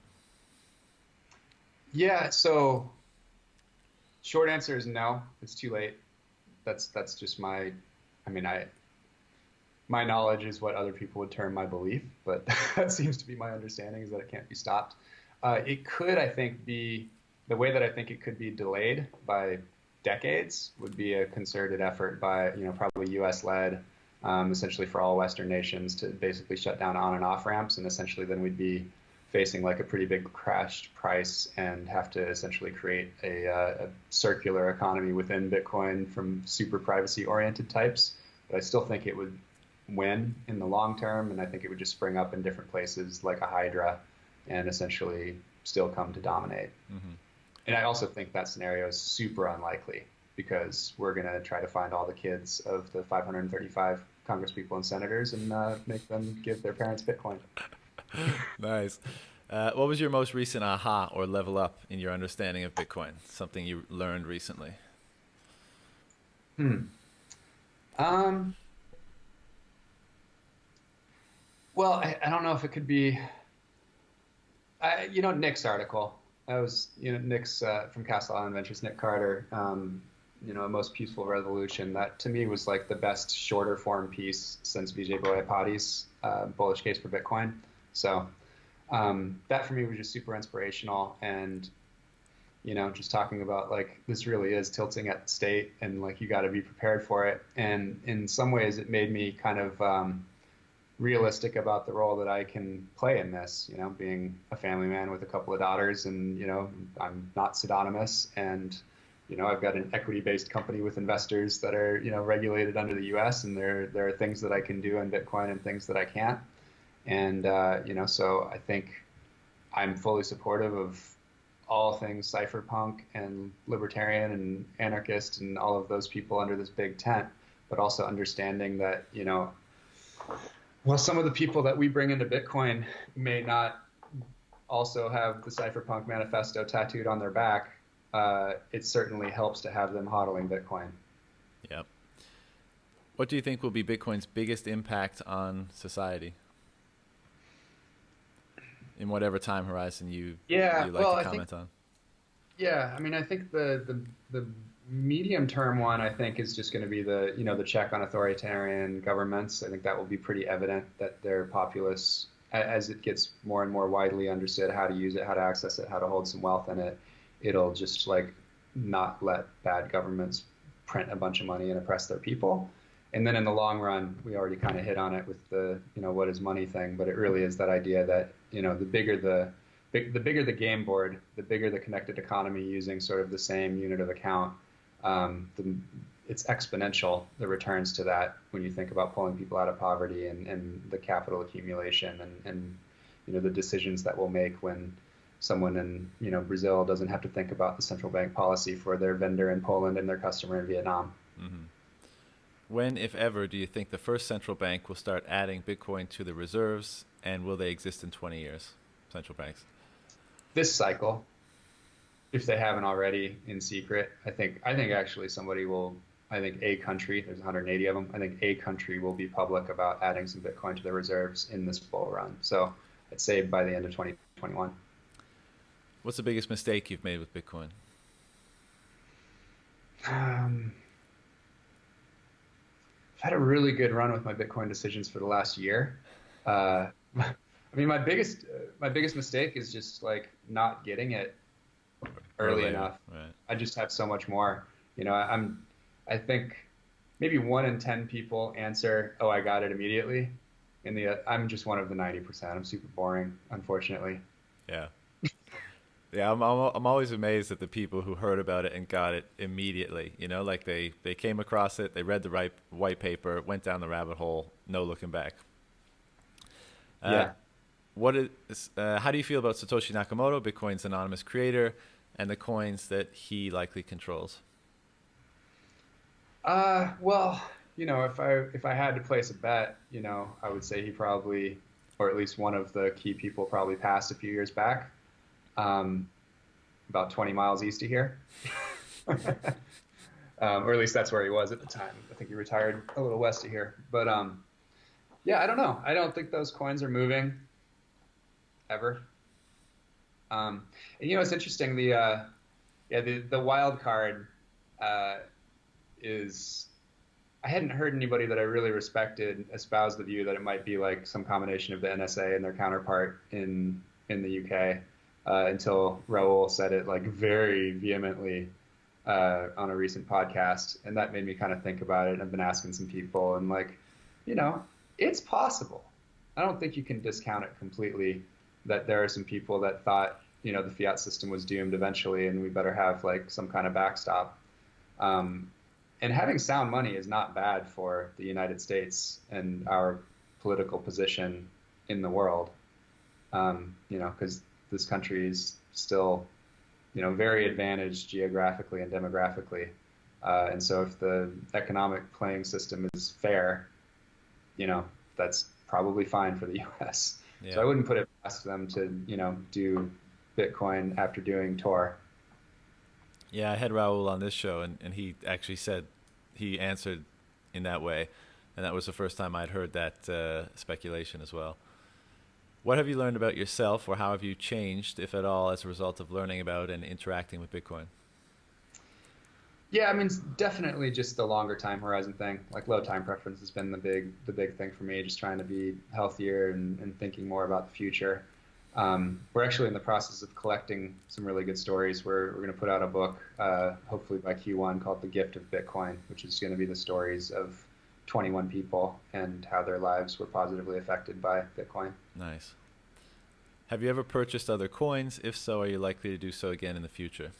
Yeah, so short answer is no. It's too late. That's just I mean, my knowledge is what other people would term my belief, but that seems to be my understanding, is that it can't be stopped. It could, I think, be the way that I think it could be delayed by decades would be a concerted effort by, probably U.S. led, essentially for all Western nations to basically shut down on and off ramps, and essentially then we'd be facing like a pretty big crashed price and have to essentially create a circular economy within Bitcoin from super privacy oriented types. But I still think it would win in the long term, and I think it would just spring up in different places like a hydra and essentially still come to dominate. Mm-hmm. And I also think that scenario is super unlikely, because we're going to try to find all the kids of the 535 congresspeople and senators and make them give their parents Bitcoin. Nice. What was your most recent aha or level up in your understanding of Bitcoin? Something you learned recently? Well, I don't know if it could be, Nick's article. That was, Nick's from Castle Island Ventures, Nick Carter, a most peaceful resolution. That to me was like the best shorter form piece since Vijay Boyapati's bullish case for Bitcoin. So that for me was just super inspirational. And just talking about like this really is tilting at the state, and like you got to be prepared for it. And in some ways, it made me kind of realistic about the role that I can play in this. Being a family man with a couple of daughters, and I'm not pseudonymous, and I've got an equity-based company with investors that are regulated under the U.S. and there are things that I can do in Bitcoin and things that I can't. And so I think I'm fully supportive of all things cypherpunk and libertarian and anarchist and all of those people under this big tent, but also understanding that, well, some of the people that we bring into Bitcoin may not also have the cypherpunk manifesto tattooed on their back. It certainly helps to have them hodling Bitcoin. Yep. What do you think will be Bitcoin's biggest impact on society? In whatever time horizon you like to comment on. Yeah, I mean, I think the medium term one, I think, is just going to be the check on authoritarian governments. I think that will be pretty evident that their populace, as it gets more and more widely understood how to use it, how to access it, how to hold some wealth in it, it'll just like not let bad governments print a bunch of money and oppress their people. And then in the long run, we already kind of hit on it with the what is money thing, but it really is that idea that the bigger the game board, the bigger the connected economy using sort of the same unit of account, it's exponential, the returns to that, when you think about pulling people out of poverty and the capital accumulation and the decisions that we'll make when someone in Brazil doesn't have to think about the central bank policy for their vendor in Poland and their customer in Vietnam. Mm-hmm. When, if ever, do you think the first central bank will start adding Bitcoin to the reserves, and will they exist in 20 years, central banks? This cycle, if they haven't already in secret. I think actually somebody will, I think a country, there's 180 of them, I think a country will be public about adding some Bitcoin to their reserves in this bull run. So I'd say by the end of 2021. What's the biggest mistake you've made with Bitcoin? I've had a really good run with my Bitcoin decisions for the last year. I mean, my biggest mistake is just like not getting it early enough. Right. I just have so much more. I think maybe 1 in 10 people answer, "Oh, I got it immediately." I'm just one of the 90%. I'm super boring, unfortunately. Yeah. Yeah, I'm always amazed at the people who heard about it and got it immediately. Like they came across it, they read the right white paper, went down the rabbit hole, no looking back. Yeah. How do you feel about Satoshi Nakamoto, Bitcoin's anonymous creator, and the coins that he likely controls? Well, if I had to place a bet, I would say he probably, or at least one of the key people, probably passed a few years back. About 20 miles east of here. Or at least that's where he was at the time. I think he retired a little west of here. But yeah, I don't know. I don't think those coins are moving ever. And it's interesting. The wild card is, I hadn't heard anybody that I really respected espouse the view that it might be like some combination of the NSA and their counterpart in the UK. Until Raul said it like very vehemently on a recent podcast, and that made me kind of think about it. I've been asking some people, and like, it's possible. I don't think you can discount it completely. That there are some people that thought the fiat system was doomed eventually, and we better have like some kind of backstop. And having sound money is not bad for the United States and our political position in the world. Because this country is still, very advantaged geographically and demographically. And so if the economic playing system is fair, that's probably fine for the U.S. Yeah. So I wouldn't put it past them to, do Bitcoin after doing Tor. Yeah, I had Raul on this show, and he actually said he answered in that way. And that was the first time I'd heard that speculation as well. What have you learned about yourself, or how have you changed, if at all, as a result of learning about and interacting with Bitcoin? Yeah, I mean, it's definitely just the longer time horizon thing. Like low time preference has been the big thing for me. Just trying to be healthier and thinking more about the future. We're actually in the process of collecting some really good stories. We're going to put out a book, hopefully by Q1, called "The Gift of Bitcoin," which is going to be the stories of 21 people and how their lives were positively affected by Bitcoin. Nice. Have you ever purchased other coins? If so, are you likely to do so again in the future?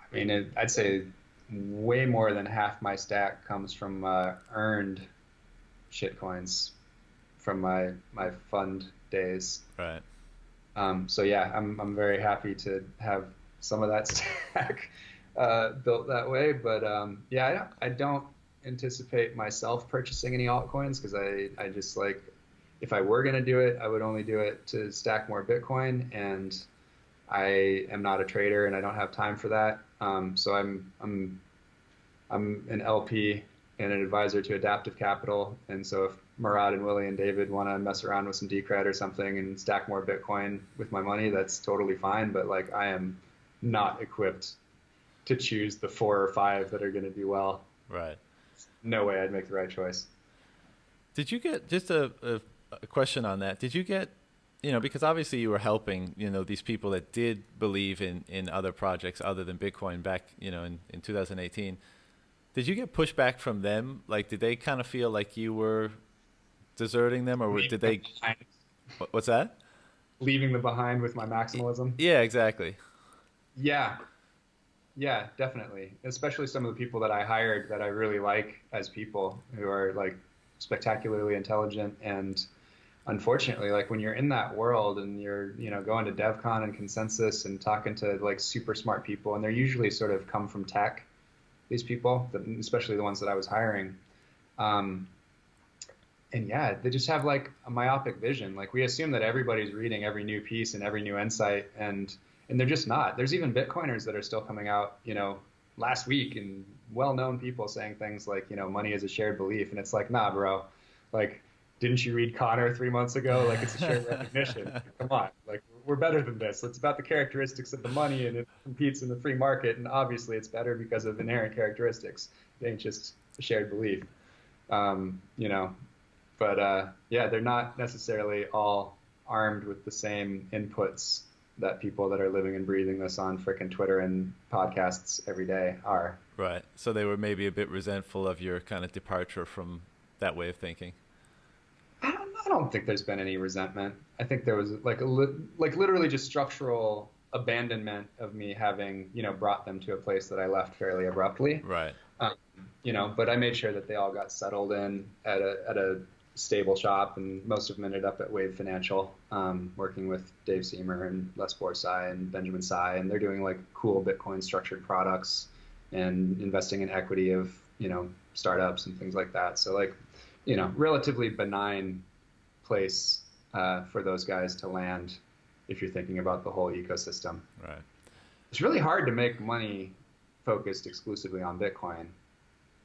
I mean, I'd say way more than half my stack comes from earned shitcoins from my fund days. Right. So yeah, I'm very happy to have some of that stack built that way. But yeah, I don't anticipate myself purchasing any altcoins because I just like if I were gonna do it, I would only do it to stack more Bitcoin, and I am not a trader and I don't have time for that. So I'm an LP and an advisor to Adaptive Capital. And so if Murad and Willie and David want to mess around with some Decred or something and stack more Bitcoin with my money, that's totally fine. But like I am not equipped to choose the 4 or 5 that are going to do well. Right. No way I'd make the right choice. Did you get just a question on that? Did you get, because obviously you were helping, these people that did believe in other projects other than Bitcoin back, in 2018. Did you get pushback from them? Like, did they kind of feel like you were deserting them, or did they? What's that? Leaving them behind with my maximalism. Yeah, exactly. Yeah, yeah, definitely. Especially some of the people that I hired that I really like as people who are like spectacularly intelligent. And unfortunately, like when you're in that world and you're, going to DevCon and Consensus and talking to like super smart people, and they're usually sort of come from tech, these people, especially the ones that I was hiring. Um, and yeah, they just have like a myopic vision. Like we assume that everybody's reading every new piece and every new insight, and they're just not. There's even Bitcoiners that are still coming out, last week, and well-known people saying things like, money is a shared belief, and it's like, nah, bro, like, didn't you read Connor 3 months ago? Like it's a shared recognition. Come on, like we're better than this. It's about the characteristics of the money, and it competes in the free market, and obviously it's better because of inherent characteristics. It ain't just a shared belief, you know. But yeah, they're not necessarily all armed with the same inputs that people that are living and breathing this on frickin' Twitter and podcasts every day are. Right. So they were maybe a bit resentful of your kind of departure from that way of thinking. I don't think there's been any resentment. I think there was like like literally just structural abandonment of me having, brought them to a place that I left fairly abruptly. Right. Um, but I made sure that they all got settled in at a stable shop, and most of them ended up at Wave Financial, working with Dave Seymour and Les Borsai and Benjamin Tsai, and they're doing like cool Bitcoin structured products and investing in equity of, startups and things like that. So like, relatively benign place for those guys to land if you're thinking about the whole ecosystem. Right. It's really hard to make money focused exclusively on Bitcoin,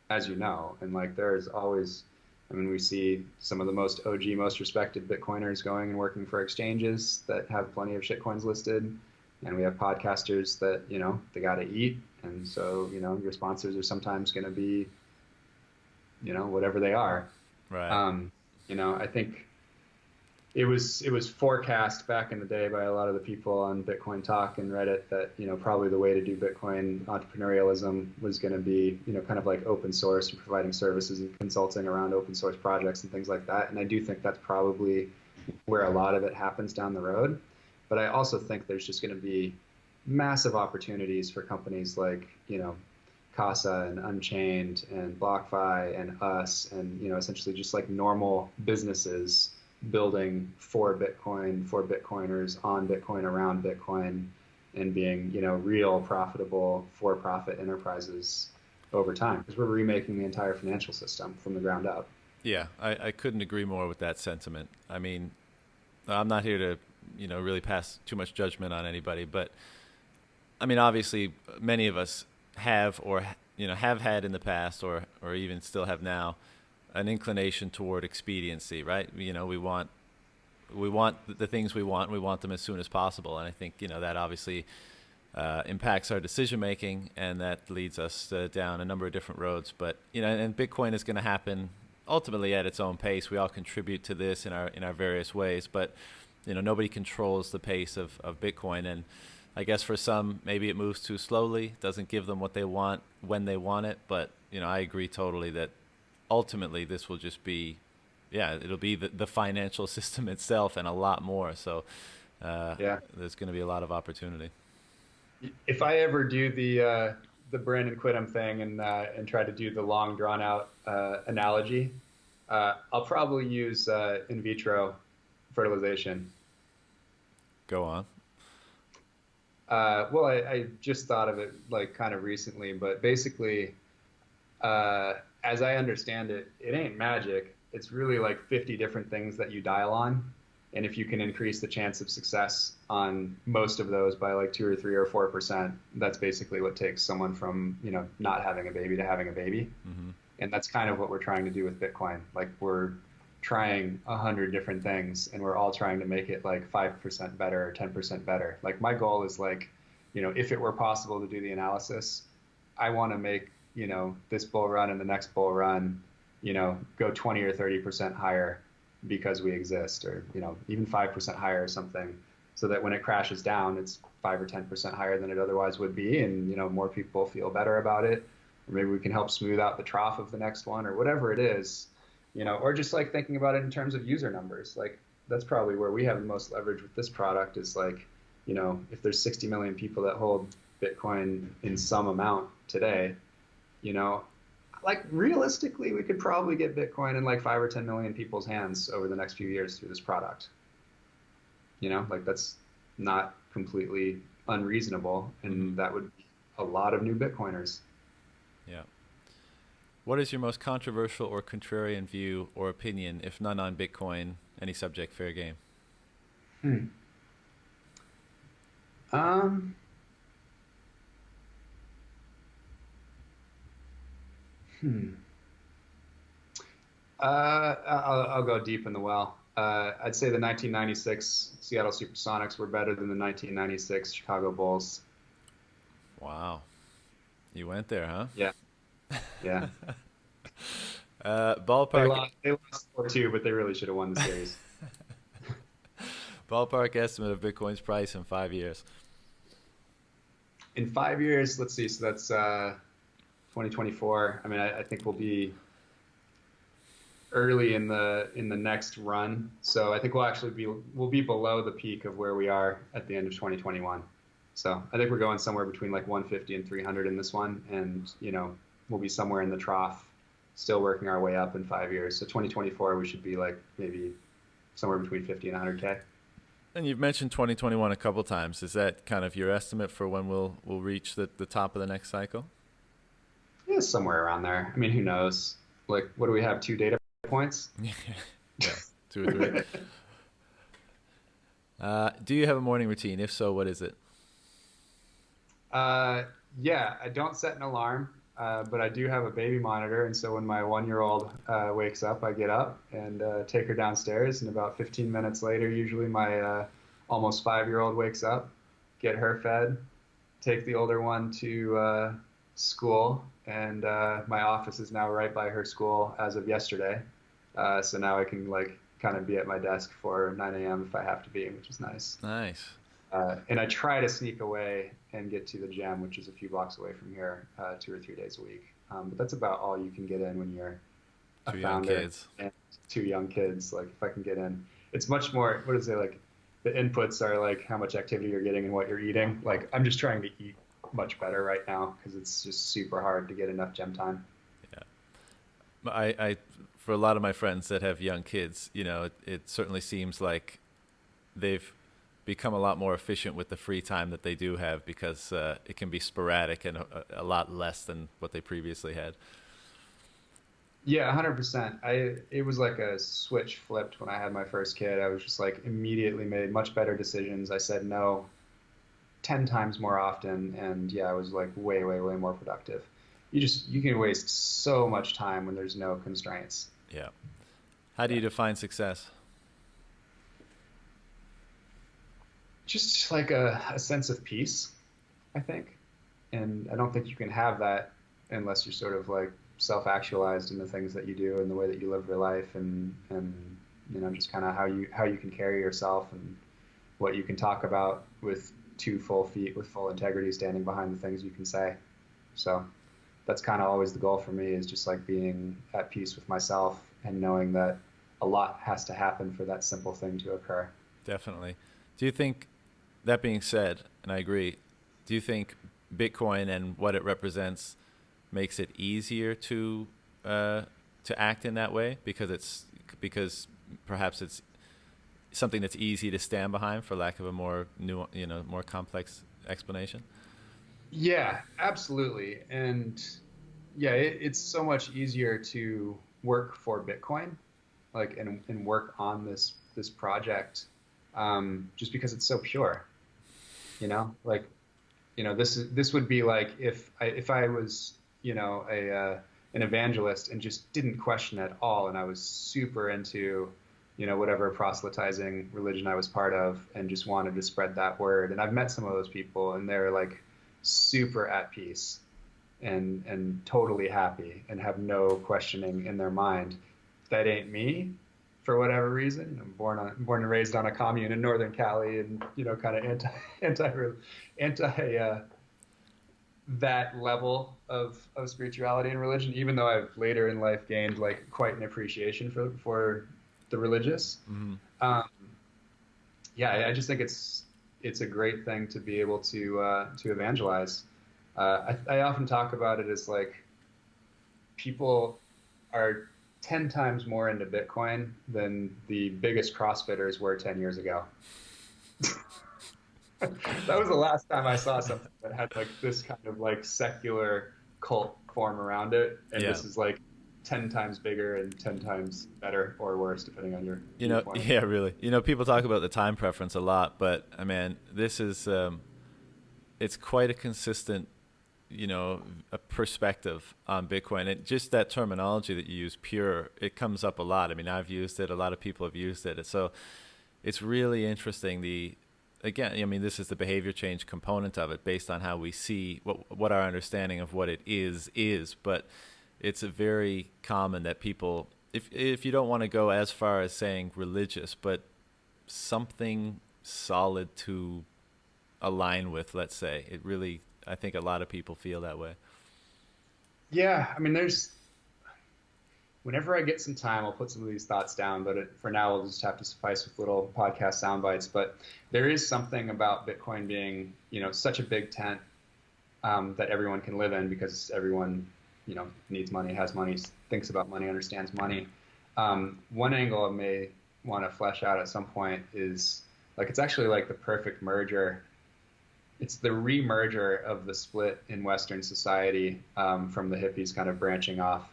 as you know, and like there's always, we see some of the most OG, most respected Bitcoiners going and working for exchanges that have plenty of shitcoins listed, and we have podcasters that, they got to eat, and so, your sponsors are sometimes going to be, whatever they are. Right. I think it was forecast back in the day by a lot of the people on Bitcoin Talk and Reddit that, probably the way to do Bitcoin entrepreneurialism was going to be, kind of like open source and providing services and consulting around open source projects and things like that. And I do think that's probably where a lot of it happens down the road. But I also think there's just going to be massive opportunities for companies like, Casa and Unchained and BlockFi and us and, essentially just like normal businesses building for Bitcoin, for Bitcoiners, on Bitcoin, around Bitcoin, and being, real profitable for-profit enterprises over time, because we're remaking the entire financial system from the ground up. Yeah, I couldn't agree more with that sentiment. I mean, I'm not here to, really pass too much judgment on anybody, but I mean, obviously many of us have or, have had in the past or even still have now an inclination toward expediency, right? We want the things we want them as soon as possible. And I think, that obviously impacts our decision making, and that leads us down a number of different roads. But and Bitcoin is going to happen ultimately at its own pace. We all contribute to this in our various ways, but nobody controls the pace of Bitcoin. And I guess for some, maybe it moves too slowly, doesn't give them what they want when they want it. But I agree totally that ultimately this will just be, it'll be the financial system itself and a lot more. So there's going to be a lot of opportunity. If I ever do the Brandon Quittem thing and try to do the long drawn out analogy, I'll probably use in vitro fertilization. Go on. Well, I just thought of it like kind of recently, but basically, as I understand it, it ain't magic. It's really like 50 different things that you dial on. And if you can increase the chance of success on most of those by like 2 or 3 or 4%, that's basically what takes someone from, not having a baby to having a baby. Mm-hmm. And that's kind of what we're trying to do with Bitcoin. Like we're trying 100 different things and we're all trying to make it like 5% better or 10% better. Like my goal is like, if it were possible to do the analysis, I want to make, this bull run and the next bull run, go 20 or 30% higher because we exist, or even 5% higher or something, so that when it crashes down, it's 5 or 10% higher than it otherwise would be, and more people feel better about it, or maybe we can help smooth out the trough of the next one, or whatever it is, or just like thinking about it in terms of user numbers. Like that's probably where we have the most leverage with this product is like, if there's 60 million people that hold Bitcoin in some amount today, like realistically, we could probably get Bitcoin in like 5 or 10 million people's hands over the next few years through this product. Like that's not completely unreasonable, and that would be a lot of new Bitcoiners. Yeah. What is your most controversial or contrarian view or opinion, if none on Bitcoin? Any subject, fair game. I'll go deep in the well. I'd say the 1996 Seattle Supersonics were better than the 1996 Chicago Bulls. Wow. You went there, huh? Yeah. Yeah. Ballpark. They lost 4-2, but they really should have won the series. Ballpark estimate of Bitcoin's price in 5 years. In 5 years, let's see. So that's 2024. I mean, I think we'll be early in the next run. So I think we'll be below the peak of where we are at the end of 2021. So I think we're going somewhere between like 150 and 300 in this one, and we'll be somewhere in the trough, still working our way up in 5 years. So 2024, we should be like maybe somewhere between 50 and 100K. And you've mentioned 2021 a couple times. Is that kind of your estimate for when we'll reach the top of the next cycle? Yeah, somewhere around there. I mean, who knows? Like, what do we have? 2 data points? Yeah, 2 or 3. Do you have a morning routine? If so, what is it? Yeah, I don't set an alarm, but I do have a baby monitor. And so when my 1-year-old wakes up, I get up and take her downstairs. And about 15 minutes later, usually my almost 5-year-old wakes up, get her fed, take the older one to school. And my office is now right by her school as of yesterday. So now I can like kind of be at my desk for 9 a.m. if I have to be, which is nice. Nice. And I try to sneak away and get to the gym, which is a few blocks away from here, 2 or 3 days a week. But that's about all you can get in when you're a founder and 2 young kids. Like if I can get in, it's much more, what is it, like the inputs are like how much activity you're getting and what you're eating. Like I'm just trying to eat much better right now because it's just super hard to get enough gym time. Yeah. I for a lot of my friends that have young kids, it certainly seems like they've become a lot more efficient with the free time that they do have, because it can be sporadic and a lot less than what they previously had. Yeah, 100%. It was like a switch flipped when I had my first kid. I was just like immediately made much better decisions. I said no 10 times more often, and yeah, I was like way, way, way more productive. You can waste so much time when there's no constraints. Yeah. How do you define success? Just like a sense of peace. I think. And I don't think you can have that unless you're sort of like self-actualized in the things that you do and the way that you live your life, and just kind of how you can carry yourself and what you can talk about with 2 full feet with full integrity standing behind the things you can say. So that's kind of always the goal for me, is just like being at peace with myself and knowing that a lot has to happen for that simple thing to occur. Definitely. Do you think, that being said, and I agree, do you think Bitcoin and what it represents makes it easier to act in that way, because perhaps it's something that's easy to stand behind, for lack of a more more complex explanation? Yeah, absolutely. And yeah, it's so much easier to work for Bitcoin, like, and work on this project, just because it's so pure, like, this would be like if I was, an evangelist and just didn't question at all, and I was super into, whatever proselytizing religion I was part of, and just wanted to spread that word. And I've met some of those people, and they're like super at peace and totally happy and have no questioning in their mind. That ain't me, for whatever reason. I'm born and raised on a commune in Northern Cali, and kind of anti that level of spirituality and religion. Even though I've later in life gained like quite an appreciation for the religious. Mm-hmm. Um, yeah, I just think it's a great thing to be able to evangelize. I often talk about it as like people are 10 times more into Bitcoin than the biggest CrossFitters were 10 years ago. That was the last time I saw something that had like this kind of like secular cult form around it. And Yeah. this is like 10 times bigger and 10 times better or worse, depending on your viewpoint. Yeah, really. People talk about the time preference a lot, but I mean, this is it's quite a consistent, a perspective on Bitcoin. And just that terminology that you use, pure, it comes up a lot. I mean, I've used it. A lot of people have used it. So it's really interesting. Again, I mean, this is the behavior change component of it, based on how we see what our understanding of what it is. But it's a very common that people, if you don't want to go as far as saying religious, but something solid to align with, let's say, it really, I think a lot of people feel that way. Yeah, I mean, whenever I get some time, I'll put some of these thoughts down, but for now, we'll just have to suffice with little podcast sound bites. But there is something about Bitcoin being, such a big tent, that everyone can live in, because everyone, needs money, has money, thinks about money, understands money. One angle I may want to flesh out at some point is like, it's actually like the perfect merger. It's the re-merger of the split in Western society, from the hippies kind of branching off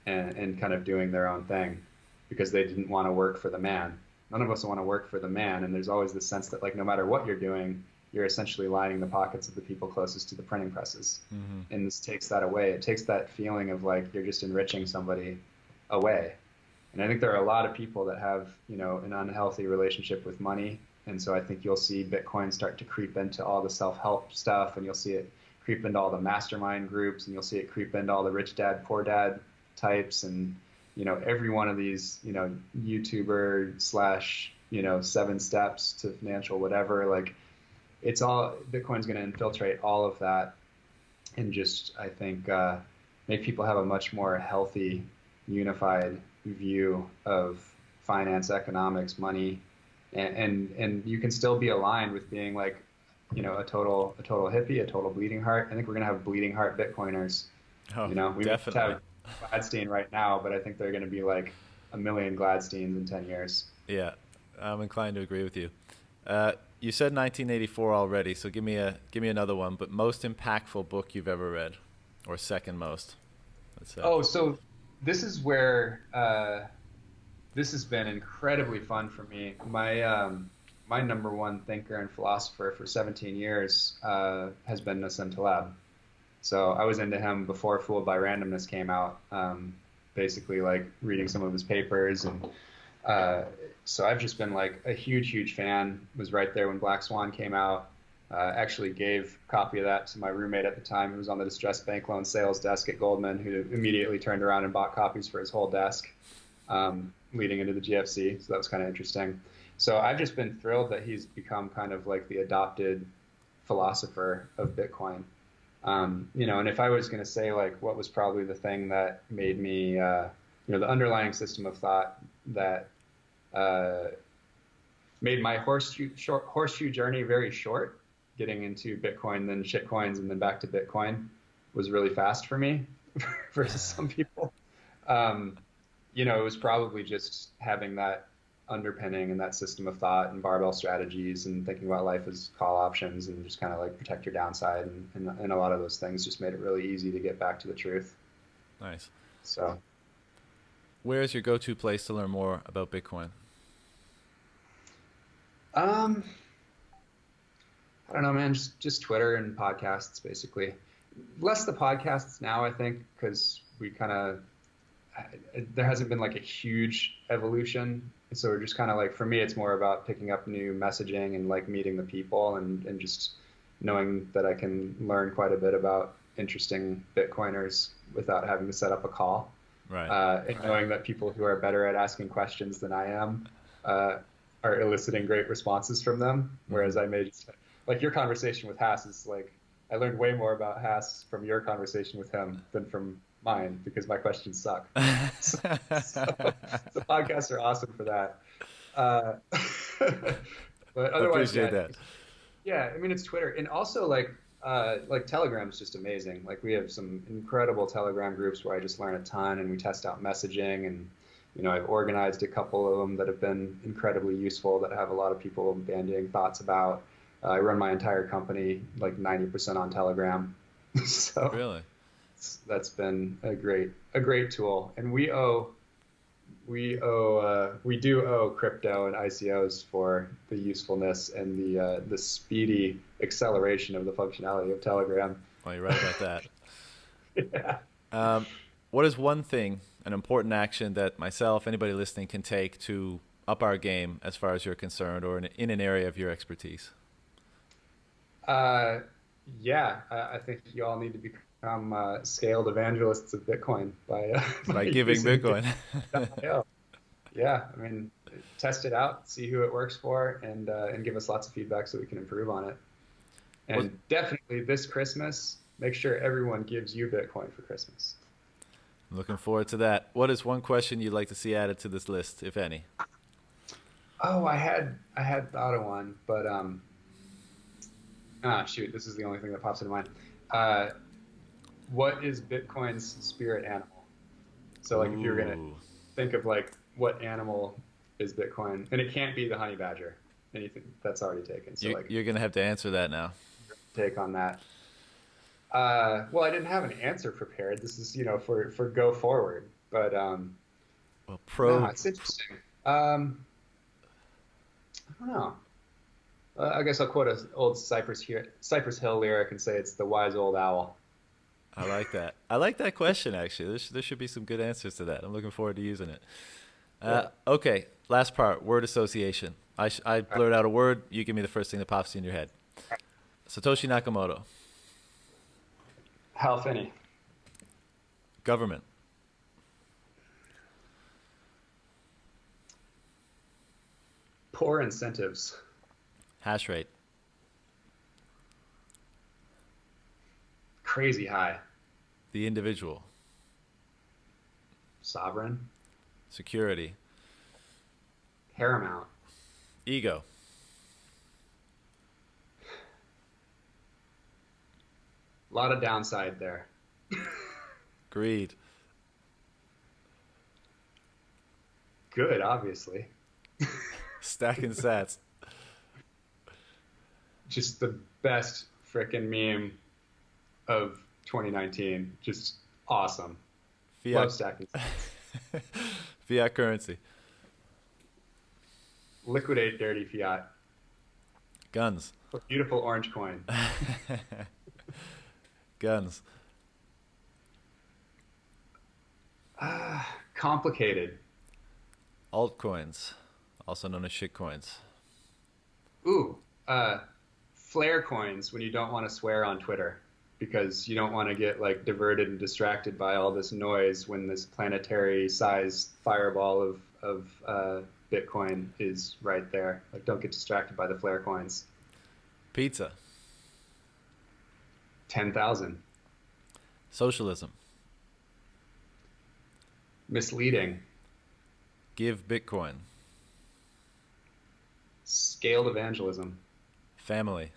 and kind of doing their own thing because they didn't want to work for the man. None of us want to work for the man. And there's always this sense that, like, no matter what you're doing, you're essentially lining the pockets of the people closest to the printing presses. Mm-hmm. And this takes that away. It takes that feeling of like you're just enriching somebody away. And I think there are a lot of people that have, an unhealthy relationship with money. And so I think you'll see Bitcoin start to creep into all the self-help stuff, and you'll see it creep into all the mastermind groups, and you'll see it creep into all the rich dad, poor dad types. And, every one of these, YouTuber slash, 7 steps to financial whatever, like, it's all, Bitcoin's going to infiltrate all of that and just, I think, make people have a much more healthy, unified view of finance, economics, money, and you can still be aligned with being like, a total hippie, a total bleeding heart. I think we're going to have bleeding heart Bitcoiners. Oh, We definitely. have Gladstein right now, but I think they're going to be like a million Gladsteins in 10 years. Yeah, I'm inclined to agree with you. You said 1984 already, so give me another one. But most impactful book you've ever read, or second most, let's say. Oh, so this is where this has been incredibly fun for me. My number one thinker and philosopher for 17 years has been Nassim Taleb. So I was into him before Fooled by Randomness came out, basically like reading some of his papers. And so I've just been like a huge fan. Was right there when Black Swan came out. Actually gave a copy of that to my roommate at the time, who was on the distressed bank loan sales desk at Goldman, who immediately turned around and bought copies for his whole desk, leading into the GFC. So that was kind of interesting. So I've just been thrilled that he's become kind of like the adopted philosopher of Bitcoin. And if I was going to say like what was probably the thing that made me, the underlying system of thought that made my horseshoe journey very short, getting into Bitcoin, then shitcoins, and then back to Bitcoin, was really fast for me versus some people. It was probably just having that underpinning and that system of thought and barbell strategies and thinking about life as call options and just kind of like protect your downside, and a lot of those things just made it really easy to get back to the truth. Nice. So where's your go-to place to learn more about Bitcoin? I don't know, man, just Twitter and podcasts, basically. Less the podcasts now, I think, because there hasn't been like a huge evolution. So we're just kind of like, for me, it's more about picking up new messaging and like meeting the people and just knowing that I can learn quite a bit about interesting Bitcoiners without having to set up a call. Right. And knowing that people who are better at asking questions than I am are eliciting great responses from them. Whereas I may just, like your conversation with Haas is like, I learned way more about Haas from your conversation with him than from mine because my questions suck. so podcasts are awesome for that. But otherwise, Appreciate that. Yeah, I mean, it's Twitter. And also like Telegram's just amazing. Like we have some incredible Telegram groups where I just learn a ton and we test out messaging, and I've organized a couple of them that have been incredibly useful that have a lot of people bandying thoughts about. I run my entire company like 90% on Telegram. So really, that's been a great tool. And we do owe crypto and ICOs for the usefulness and the speedy acceleration of the functionality of Telegram. Well, you're right about Yeah. that. What is one thing, an important action that myself, anybody listening, can take to up our game as far as you're concerned, or in an area of your expertise? I think you all need to become scaled evangelists of Bitcoin by giving Bitcoin. Yeah, I mean, test it out, see who it works for, and give us lots of feedback so we can improve on it. And definitely this Christmas, make sure everyone gives you Bitcoin for Christmas. I'm looking forward to that. What is one question you'd like to see added to this list, if any? Oh, I had thought of one, but shoot, this is the only thing that pops into mind. What is Bitcoin's spirit animal? So like, if you're gonna think of like what animal is Bitcoin, and it can't be the honey badger. Anything that's already taken. So you're gonna have to answer that now. Take on that. Well, I didn't have an answer prepared. This is for go forward, but it's interesting. I don't know. I guess I'll quote an old Cypress Hill lyric and say it's the wise old owl. I like that. I like that question, actually. There should be some good answers to that. I'm looking forward to using it. Okay, last part, word association. I blurt out a word. You give me the first thing that pops in your head. Satoshi Nakamoto. Hal Finney. Government. Poor incentives. Hash rate. Crazy high. The individual. Sovereign. Security. Paramount. Ego. A lot of downside there. Greed. Good, obviously. Stacking sats. Just the best frickin' meme of 2019. Just awesome. Fiat. Love stacking sats. Fiat currency. Liquidate dirty fiat. Guns. Beautiful orange coin. Guns. Complicated. Altcoins, also known as shitcoins. Ooh, flare coins when you don't want to swear on Twitter because you don't want to get like diverted and distracted by all this noise when this planetary sized fireball of Bitcoin is right there. Like, don't get distracted by the flare coins. Pizza. 10,000. Socialism. Misleading. GiveBitcoin. Scaled evangelism. Family.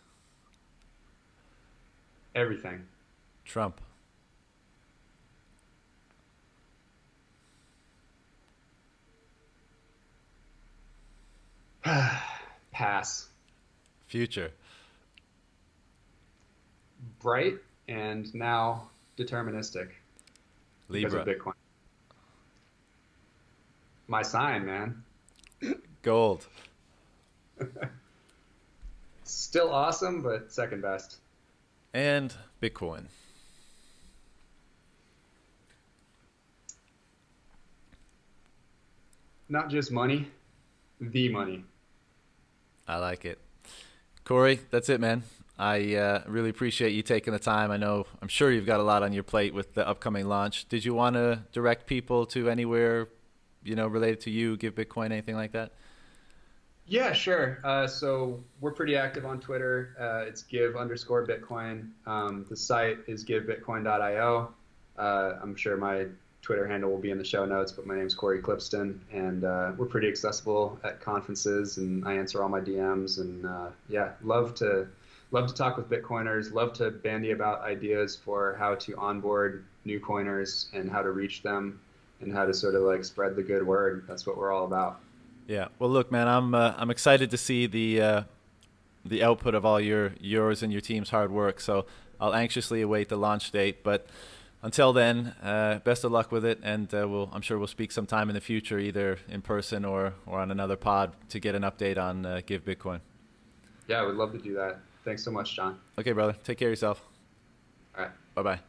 Everything. Trump. Pass. Future. Bright and now deterministic. Libra. Because of Bitcoin. My sign, man. Gold. Still awesome, but second best. And Bitcoin. Not just money, the money. I like it. Cory, that's it, man. I really appreciate you taking the time. I'm sure you've got a lot on your plate with the upcoming launch. Did you want to direct people to anywhere, related to you, GiveBitcoin, anything like that? Yeah, sure. So we're pretty active on Twitter. It's give_Bitcoin. The site is givebitcoin.io. I'm sure my Twitter handle will be in the show notes, but my name is Cory Klippsten, and we're pretty accessible at conferences, and I answer all my DMs, and yeah, love to talk with Bitcoiners, love to bandy about ideas for how to onboard new coiners and how to reach them and how to sort of like spread the good word. That's what we're all about. Yeah. Well, look, man, I'm excited to see the output of all yours and your team's hard work. So I'll anxiously await the launch date. But until then, best of luck with it, and I'm sure we'll speak sometime in the future, either in person or on another pod, to get an update on GiveBitcoin. Yeah, I would love to do that. Thanks so much, John. Okay, brother. Take care of yourself. All right. Bye-bye.